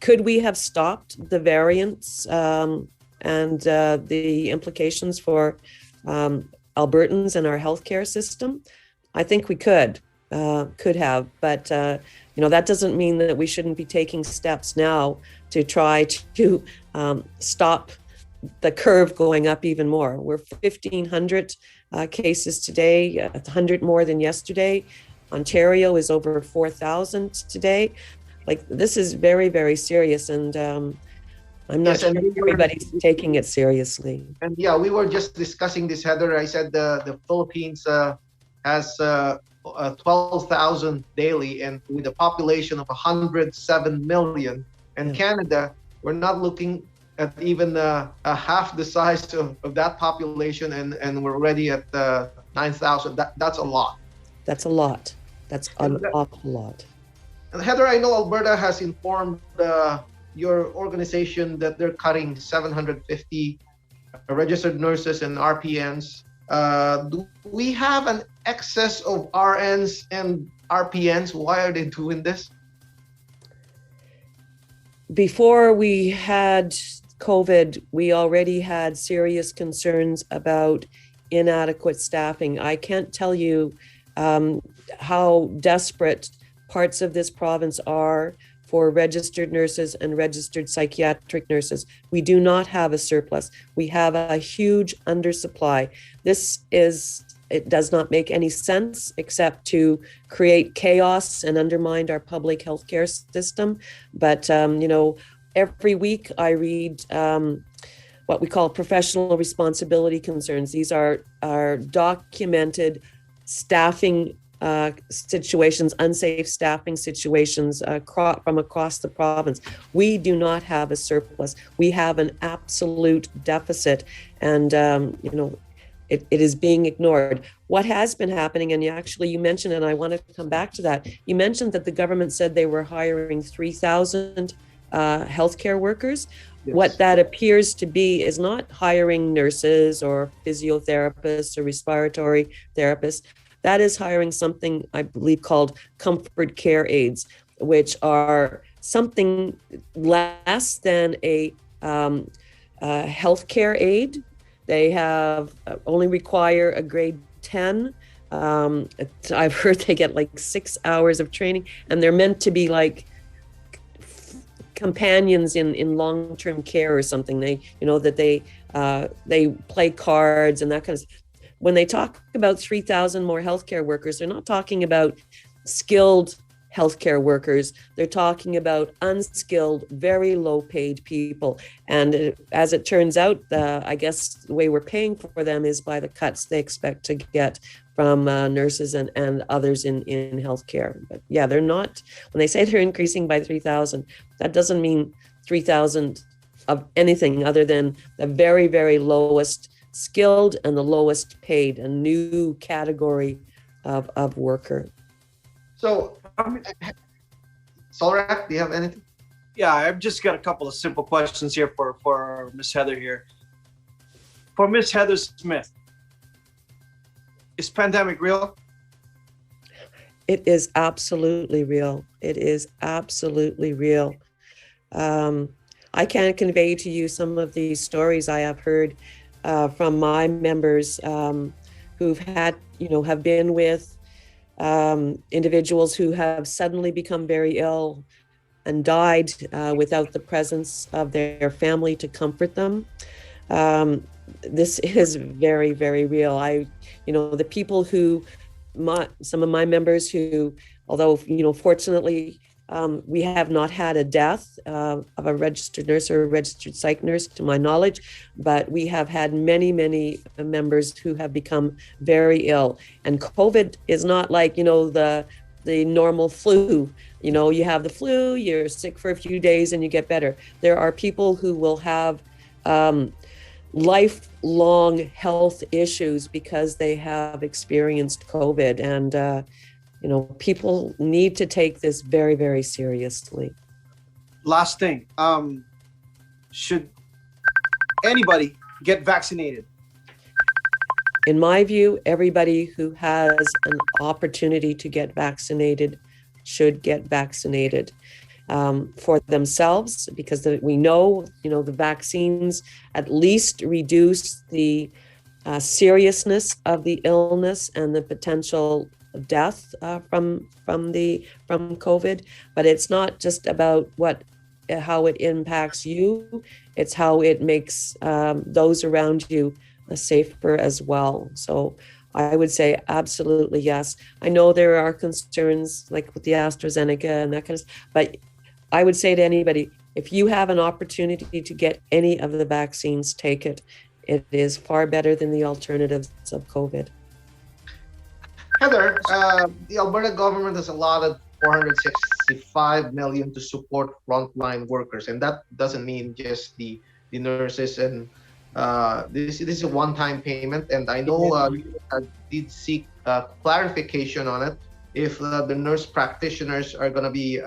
Could we have stopped the variants and the implications for Albertans and our healthcare system, I think we could have, but that doesn't mean that we shouldn't be taking steps now to try to stop the curve going up even more. We're 1,500 cases today, 100 more than yesterday. Ontario is over 4,000 today. Like, this is very, very serious, and I'm not sure everybody's taking it seriously. And yeah, we were just discussing this, Heather. I said the Philippines has 12,000 daily, and with a population of 107 million. And Canada, we're not looking at even half the size of that population, and we're already at 9,000. That's a lot. That's a lot. That's an awful lot. And Heather, I know Alberta has informed your organization that they're cutting 750 registered nurses and RPNs. Do we have an excess of RNs and RPNs? Why are they doing this? Before we had COVID, we already had serious concerns about inadequate staffing. I can't tell you how desperate parts of this province are for registered nurses and registered psychiatric nurses. We do not have a surplus. We have a huge undersupply. It does not make any sense except to create chaos and undermine our public healthcare system. But, every week I read what we call professional responsibility concerns. These are documented staffing situations, unsafe staffing situations from across the province. We do not have a surplus. We have an absolute deficit, and it is being ignored. What has been happening, and you mentioned, and I want to come back to that, you mentioned that the government said they were hiring 3,000 healthcare workers. Yes. What that appears to be is not hiring nurses or physiotherapists or respiratory therapists. That is hiring something I believe called comfort care aides, which are something less than a healthcare aide. They have only require a grade 10. I've heard they get like 6 hours of training, and they're meant to be like companions in long-term care or something. They play cards and that kind of stuff. When they talk about 3,000 more healthcare workers, they're not talking about skilled healthcare workers. They're talking about unskilled, very low-paid people. And as it turns out, I guess the way we're paying for them is by the cuts they expect to get from nurses and others in healthcare. But yeah, they're not, when they say they're increasing by 3,000, that doesn't mean 3,000 of anything other than the very, very lowest skilled and the lowest paid, a new category of worker. So, Solrak, do you have anything? Yeah, I've just got a couple of simple questions here for Miss Heather here. For Miss Heather Smith, is pandemic real? It is absolutely real. It is absolutely real. I can't convey to you some of the stories I have heard from my members who've had, have been with individuals who have suddenly become very ill and died without the presence of their family to comfort them. This is very, very real. The people who, some of my members who, although, fortunately, we have not had a death of a registered nurse or a registered psych nurse to my knowledge, but we have had many, many members who have become very ill. And COVID is not like, the normal flu. You have the flu, you're sick for a few days and you get better. There are people who will have lifelong health issues because they have experienced COVID. And, people need to take this very, very seriously. Last thing, should anybody get vaccinated? In my view, everybody who has an opportunity to get vaccinated should get vaccinated. for themselves, because we know, the vaccines at least reduce the seriousness of the illness and the potential death from COVID. But it's not just about how it impacts you; it's how it makes those around you safer as well. So I would say absolutely yes. I know there are concerns like with the AstraZeneca and that kind of stuff, but I would say to anybody, if you have an opportunity to get any of the vaccines, take it. It is far better than the alternatives of COVID. Heather, the Alberta government has allotted 465 million to support frontline workers, and that doesn't mean just the nurses. And this is a one-time payment, and I know you did seek clarification on it if the nurse practitioners are going to be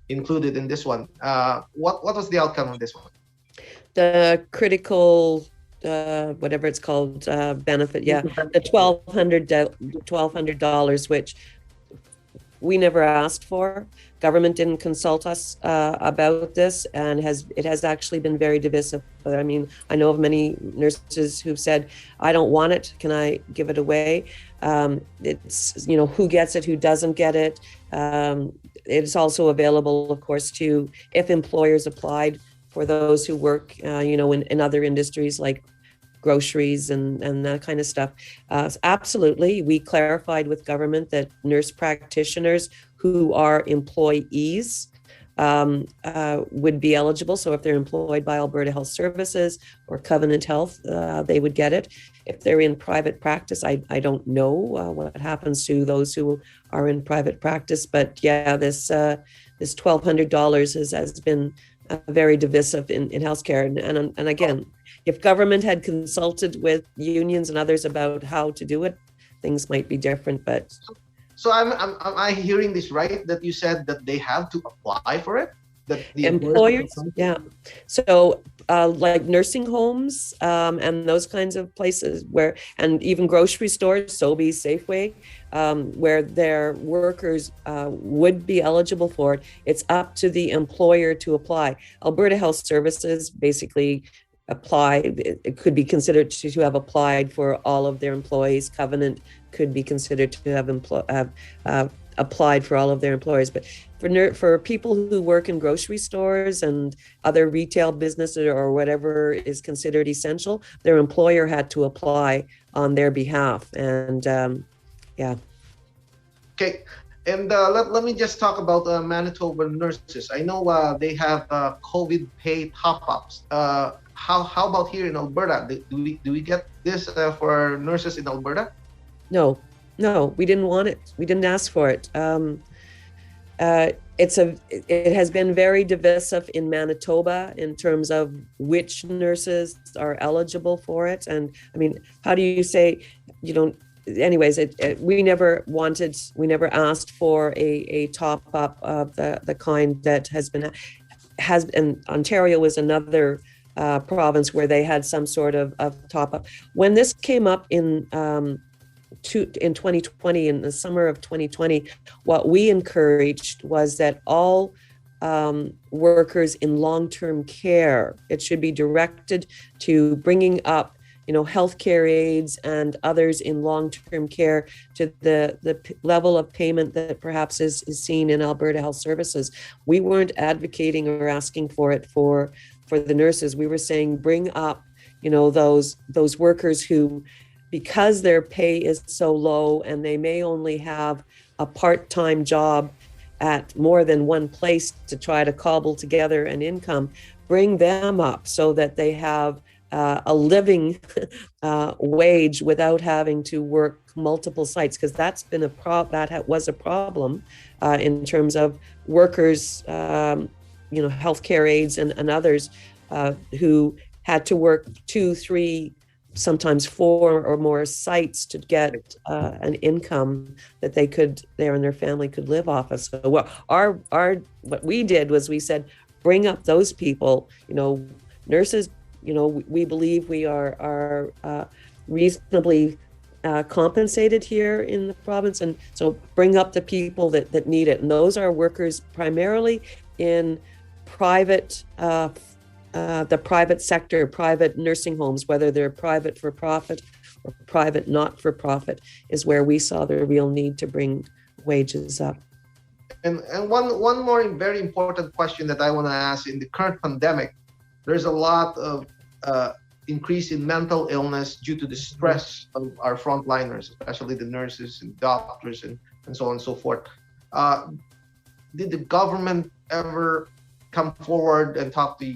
included in this one. What was the outcome of this one? The critical, whatever it's called, benefit, the $1,200, which we never asked for. Government didn't consult us about this, and it has actually been very divisive. I mean, I know of many nurses who've said, "I don't want it. Can I give it away?" It's who gets it, who doesn't get it. It's also available, of course, if employers applied for those who work, in other industries like groceries and that kind of stuff. Absolutely. We clarified with government that nurse practitioners who are employees would be eligible. So if they're employed by Alberta Health Services or Covenant Health, they would get it. If they're in private practice, I don't know what happens to those who are in private practice. But yeah, this $1,200 has been very divisive in healthcare. And again, if government had consulted with unions and others about how to do it, things might be different. But so am I hearing this right? That you said that they have to apply for it? That the employers, yeah. So like nursing homes and those kinds of places and even grocery stores, Sobeys, Safeway, where their workers would be eligible for it. It's up to the employer to apply. Alberta Health Services basically it could be considered to have applied for all of their employees. Covenant could be considered to have applied for all of their employees. But for people who work in grocery stores and other retail businesses or whatever is considered essential, their employer had to apply on their behalf. And yeah. Okay. And let me just talk about Manitoba nurses. I know they have COVID pay top-ups. How about here in Alberta? Do we get this for nurses in Alberta? No, we didn't want it. We didn't ask for it. It has been very divisive in Manitoba in terms of which nurses are eligible for it. And I mean, how do you say you don't? Anyways, we never asked for a top up of the kind that and Ontario was another province where they had some sort of top up. When this came up in 2020, in the summer of 2020, what we encouraged was that all workers in long-term care, it should be directed to bringing up healthcare aides and others in long-term care to the level of payment that perhaps is seen in Alberta Health Services. We weren't advocating or asking for it for the nurses. We were saying bring up, those workers who, because their pay is so low and they may only have a part-time job at more than one place to try to cobble together an income, bring them up so that they have a living wage without having to work multiple sites, because that's been was a problem in terms of workers, healthcare aides and others who had to work 2, 3, sometimes 4 or more sites to get an income that they and their family could live off of. So what we did was we said, bring up those people, nurses. We believe we are reasonably compensated here in the province, and so bring up the people that need it. And those are workers primarily in private, the private sector, private nursing homes, whether they're private for profit or private not for profit, is where we saw the real need to bring wages up. And one more very important question that I want to ask: in the current pandemic, there's a lot of increase in mental illness due to the stress of our frontliners, especially the nurses and doctors and so on and so forth. Did the government ever come forward and talk to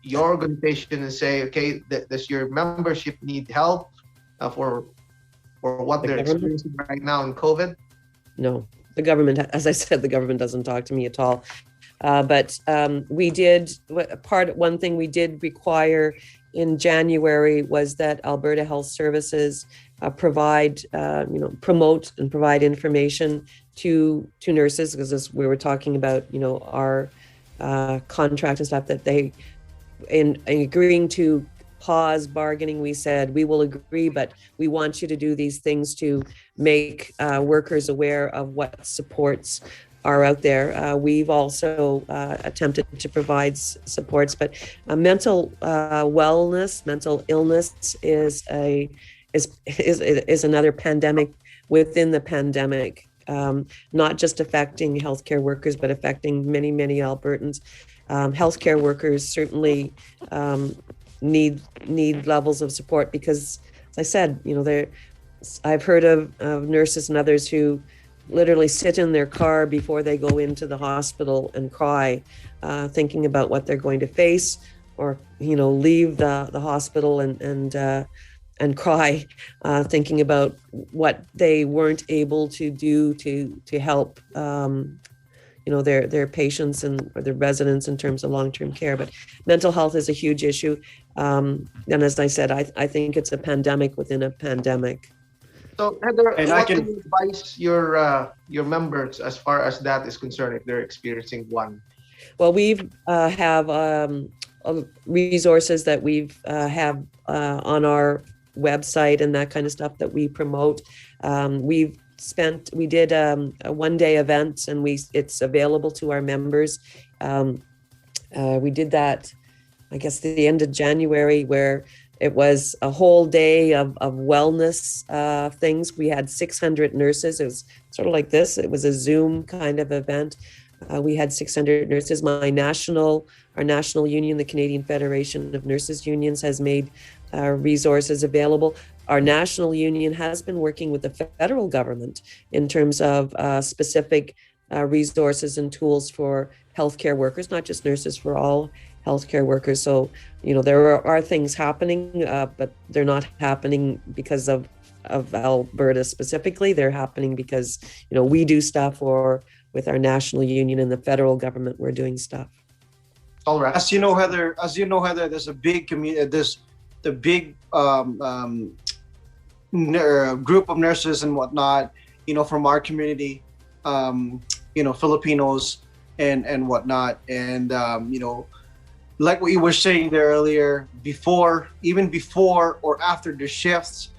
your organization and say, okay, does your membership need help for what they're experiencing right now in COVID? No, the government, as I said, the government doesn't talk to me at all. But we did, one thing we did require in January was that Alberta Health Services promote and provide information to nurses, because as we were talking about, our contract and stuff, that they, in agreeing to pause bargaining, we said, we will agree, but we want you to do these things to make workers aware of what supports are out there. We've also attempted to provide supports, but mental wellness, mental illness is another pandemic within the pandemic, not just affecting healthcare workers, but affecting many, many Albertans. Healthcare workers certainly need levels of support because, as I said, I've heard of nurses and others who literally sit in their car before they go into the hospital and cry, thinking about what they're going to face, or leave the hospital and cry, thinking about what they weren't able to do to help their patients or their residents in terms of long-term care. But mental health is a huge issue, and as I said, I think it's a pandemic within a pandemic. So, Heather, what can you advise your members as far as that is concerned if they're experiencing one? Well, we've have resources that we've have on our website and that kind of stuff that we promote. We did a one-day event, and it's available to our members. We did that, I guess, the end of January, where it was a whole day of wellness things. We had 600 nurses. It was sort of like this. It was a Zoom kind of event. We had 600 nurses. Our national union, the Canadian Federation of Nurses Unions, has made resources available. Our national union has been working with the federal government in terms of specific resources and tools for healthcare workers, not just nurses, for all healthcare workers. So, there are things happening, but they're not happening because of Alberta specifically. They're happening because, we do stuff, or with our national union and the federal government, we're doing stuff. All right. As you know, Heather, there's a big community. There's the big group of nurses and whatnot, from our community, Filipinos and whatnot. And, like what you were saying there earlier, even before or after the shifts,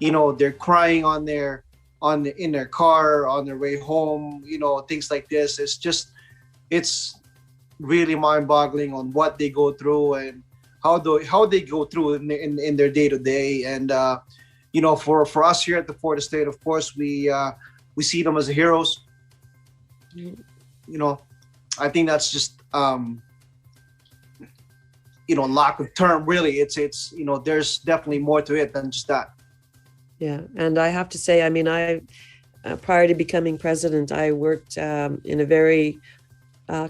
they're crying in their car, on their way home, things like this. It's really mind-boggling on what they go through and how they go through in their day-to-day. And for us here at the Fort Estate, of course, we see them as heroes. I think that's just lack of term, really. It's there's definitely more to it than just that. Yeah, and I have to say, I prior to becoming president, I worked in a very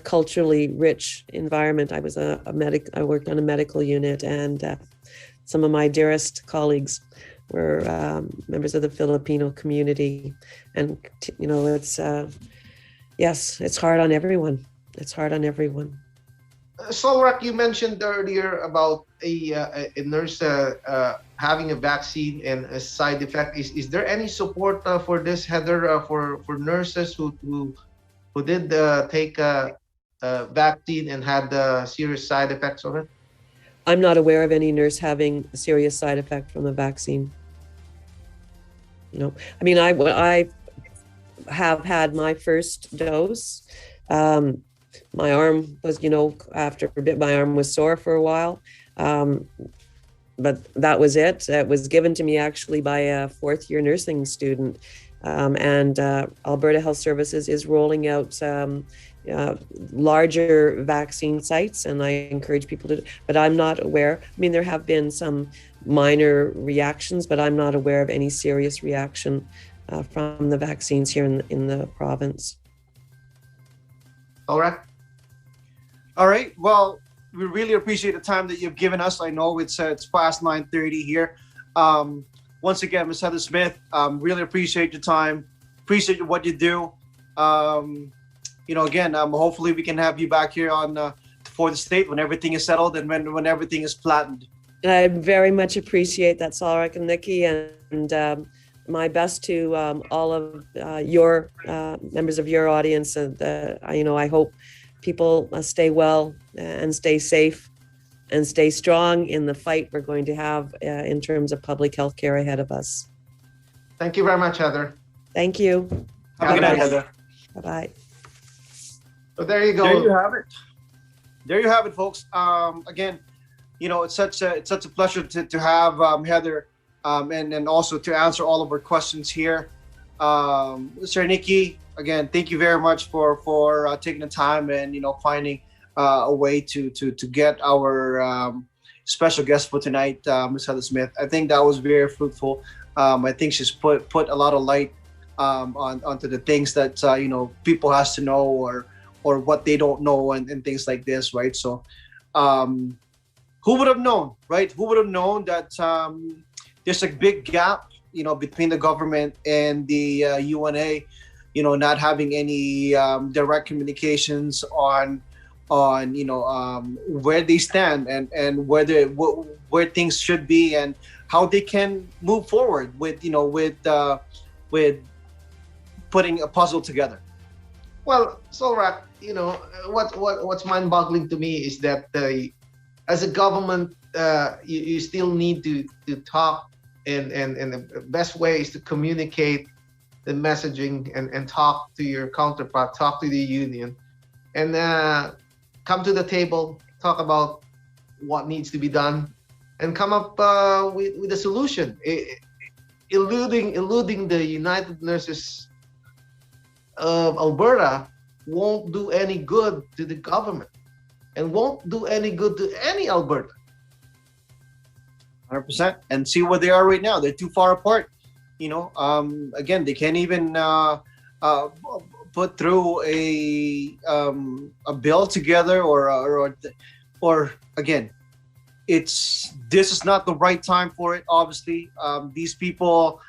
culturally rich environment. I was I worked on a medical unit, and some of my dearest colleagues were members of the Filipino community. And it's yes, it's hard on everyone. It's hard on everyone. Solrak, you mentioned earlier about a nurse having a vaccine and a side effect. Is there any support for this, Heather, for nurses who did take a vaccine and had serious side effects of it? I'm not aware of any nurse having a serious side effect from a vaccine. No, I have had my first dose. My arm was, after a bit, my arm was sore for a while. But that was it. It was given to me actually by a fourth-year nursing student. And Alberta Health Services is rolling out larger vaccine sites, and I encourage people to, but I'm not aware. I mean, there have been some minor reactions, but I'm not aware of any serious reaction from the vaccines here in the province. All right. All right. Well, we really appreciate the time that you've given us. I know it's past 9:30 here. Once again, Ms. Heather Smith, really appreciate your time. Appreciate what you do. Again, hopefully we can have you back here for the state when everything is settled and when everything is flattened. I very much appreciate that, Solrak and Nikki, and my best to all of your members of your audience. And I hope people stay well and stay safe and stay strong in the fight we're going to have in terms of public health care ahead of us. Thank you very much, Heather. Thank you. Have a good night, Heather. Bye-bye. So there you go. There you have it. There you have it, folks. Again, it's such a pleasure to have Heather, and also to answer all of our questions here. Sir Nikki, again, thank you very much for taking the time and finding a way to get our special guest for tonight, Ms. Heather Smith. I think that was very fruitful. I think she's put a lot of light onto the things that people has to know or what they don't know and things like this, right? So who would have known, right? Who would have known that there's a big gap, between the government and the UNA, not having any direct communications on where they stand and where things should be and how they can move forward with putting a puzzle together. Well, Solrak, what's mind-boggling to me is that as a government, you still need to talk, and the best way is to communicate the messaging and talk to your counterpart, talk to the union, and come to the table, talk about what needs to be done, and come up with a solution. Eluding the United Nurses of Alberta won't do any good to the government and won't do any good to any Alberta. 100%. And see where they are right now. They're too far apart. Again, they can't even put through a bill together or again, this is not the right time for it. Obviously, these people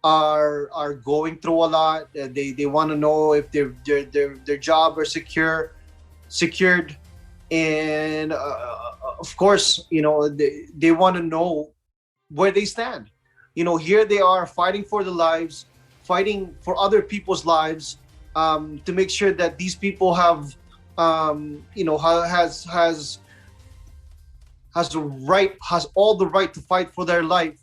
are going through a lot. They want to know if their job are secured, and of course, they want to know where they stand. Here they are fighting for their lives, fighting for other people's lives, to make sure that these people have has all the right to fight for their life,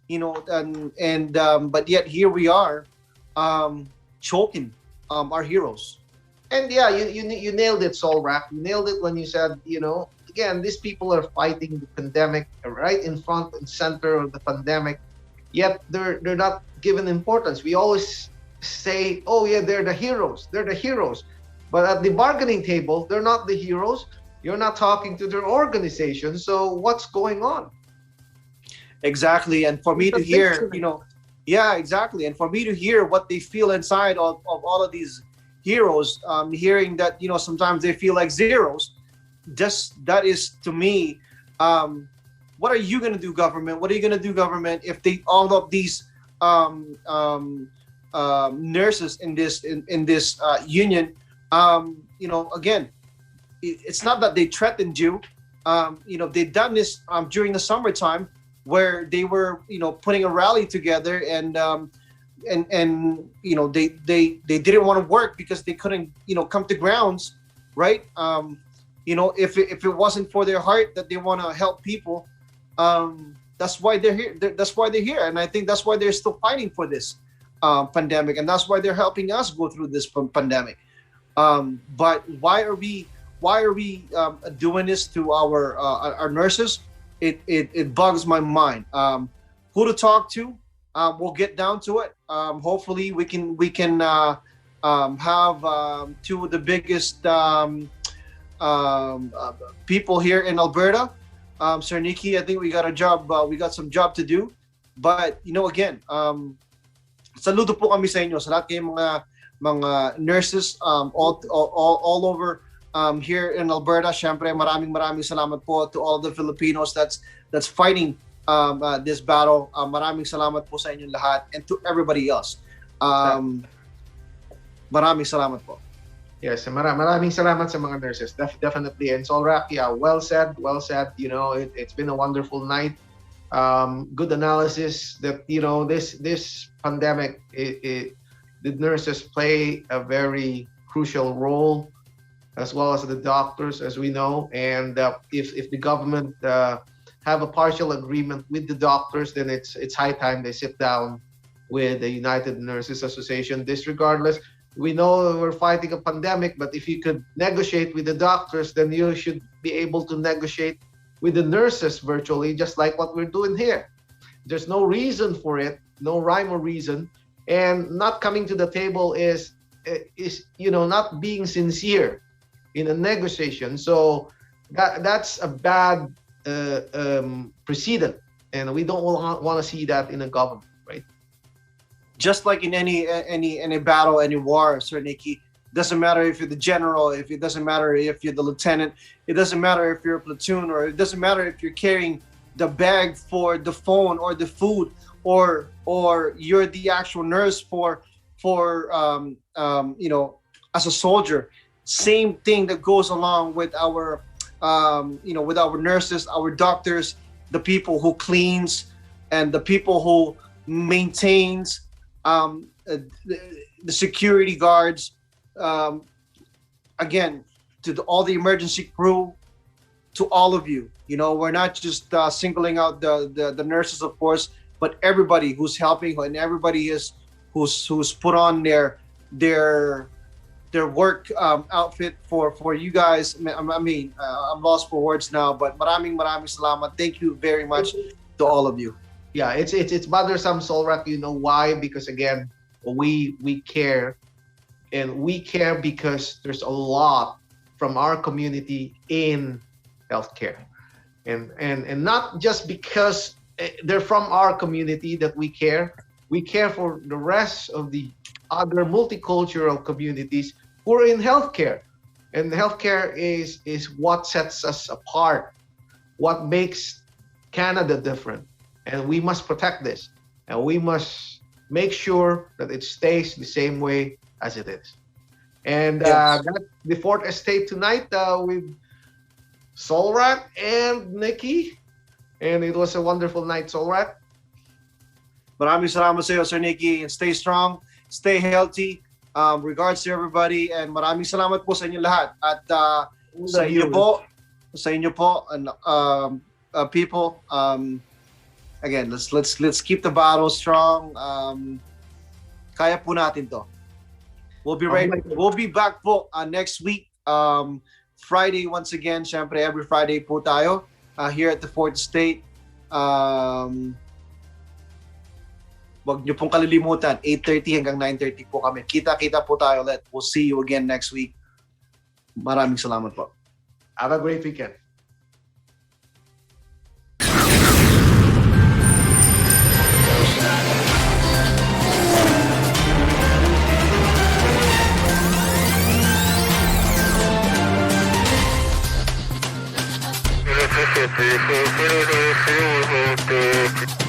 but yet here we are, choking our heroes. And yeah, you nailed it, Solrak. You nailed it when you said, again, these people are fighting the pandemic right in front and center of the pandemic, yet they're not given importance. We always say, oh yeah, they're the heroes. But at the bargaining table, they're not the heroes. You're not talking to their organization. So what's going on? Exactly. And for me to hear, yeah, exactly. And for me to hear what they feel inside of all of these heroes, hearing that, sometimes they feel like zeros, that is to me, what are you going to do, government? What are you going to do, government, if all of these nurses in this union, again, it's not that they threatened you. They've done this during the summertime, where they were, putting a rally together, and they didn't want to work because they couldn't, come to grounds, right? If it wasn't for their heart that they want to help people, that's why they're here. That's why they're here, and I think that's why they're still fighting for this pandemic, and that's why they're helping us go through this pandemic. But why are we doing this to our nurses? It bugs my mind. Who to talk to? We'll get down to it. Hopefully, we can have two of the biggest people here in Alberta. Sir Nikki, I think we got a job. We got some job to do. But again, saludo po kami sa inyo, sa lahat kayong mga nurses all over here in Alberta. Syempre, maraming salamat po to all the Filipinos that's fighting this battle. Maraming salamat po sa inyong lahat, and to everybody else. Maraming salamat po. Yes, maraming salamat sa mga nurses. Definitely. And Solrak, yeah, well said. It's been a wonderful night. Good analysis that this pandemic, the nurses play a very crucial role, as well as the doctors, as we know. And if the government have a partial agreement with the doctors, then it's high time they sit down with the United Nurses Association. Disregardless, we know we're fighting a pandemic, but if you could negotiate with the doctors, then you should be able to negotiate with the nurses virtually, just like what we're doing here. There's no reason for it, no rhyme or reason, and not coming to the table is not being sincere in a negotiation. So that's a bad precedent, and we don't want to see that in a government, right? Just like in any battle, any war, Sir Nikki, doesn't matter if you're the general, it doesn't matter if you're the lieutenant, it doesn't matter if you're a platoon, or it doesn't matter if you're carrying the bag for the phone or the food, or you're the actual nurse for as a soldier. Same thing that goes along with our with our nurses, our doctors, the people who cleans, and the people who maintains, the security guards. Again, to all the emergency crew, to all of you. We're not just singling out the nurses, of course, but everybody who's helping, and everybody who's put on their work outfit for you guys. I'm lost for words now, but maraming salamat. Thank you very much to all of you. Yeah, it's bothersome, Solrak. You know why? Because again, we care, and we care because there's a lot from our community in healthcare, and not just because they're from our community that we care. We care for the rest of the other multicultural communities who are in healthcare, and healthcare is what sets us apart, what makes Canada different, and we must protect this, and we must make sure that it stays the same way as it is. And Yes. that's the Fourth Estate tonight with Solrak and Nikki, and it was a wonderful night, Solrak. Maraming salamat sa iyo, Sir Nikki, and stay strong, stay healthy. Regards to everybody, and maraming salamat po sa inyo lahat. At sa inyo po, and people, again, let's keep the battle strong. Kaya po natin to. We'll be right. We'll be back po next week, Friday once again. Syempre, every Friday po tayo here at the Fourth Estate. Wag niyo pong kalilimutan, 8:30 hanggang 9:30 po kami. Kita-kita po tayo ulit. We'll see you again next week. Maraming salamat po. Have a great weekend. Thank you.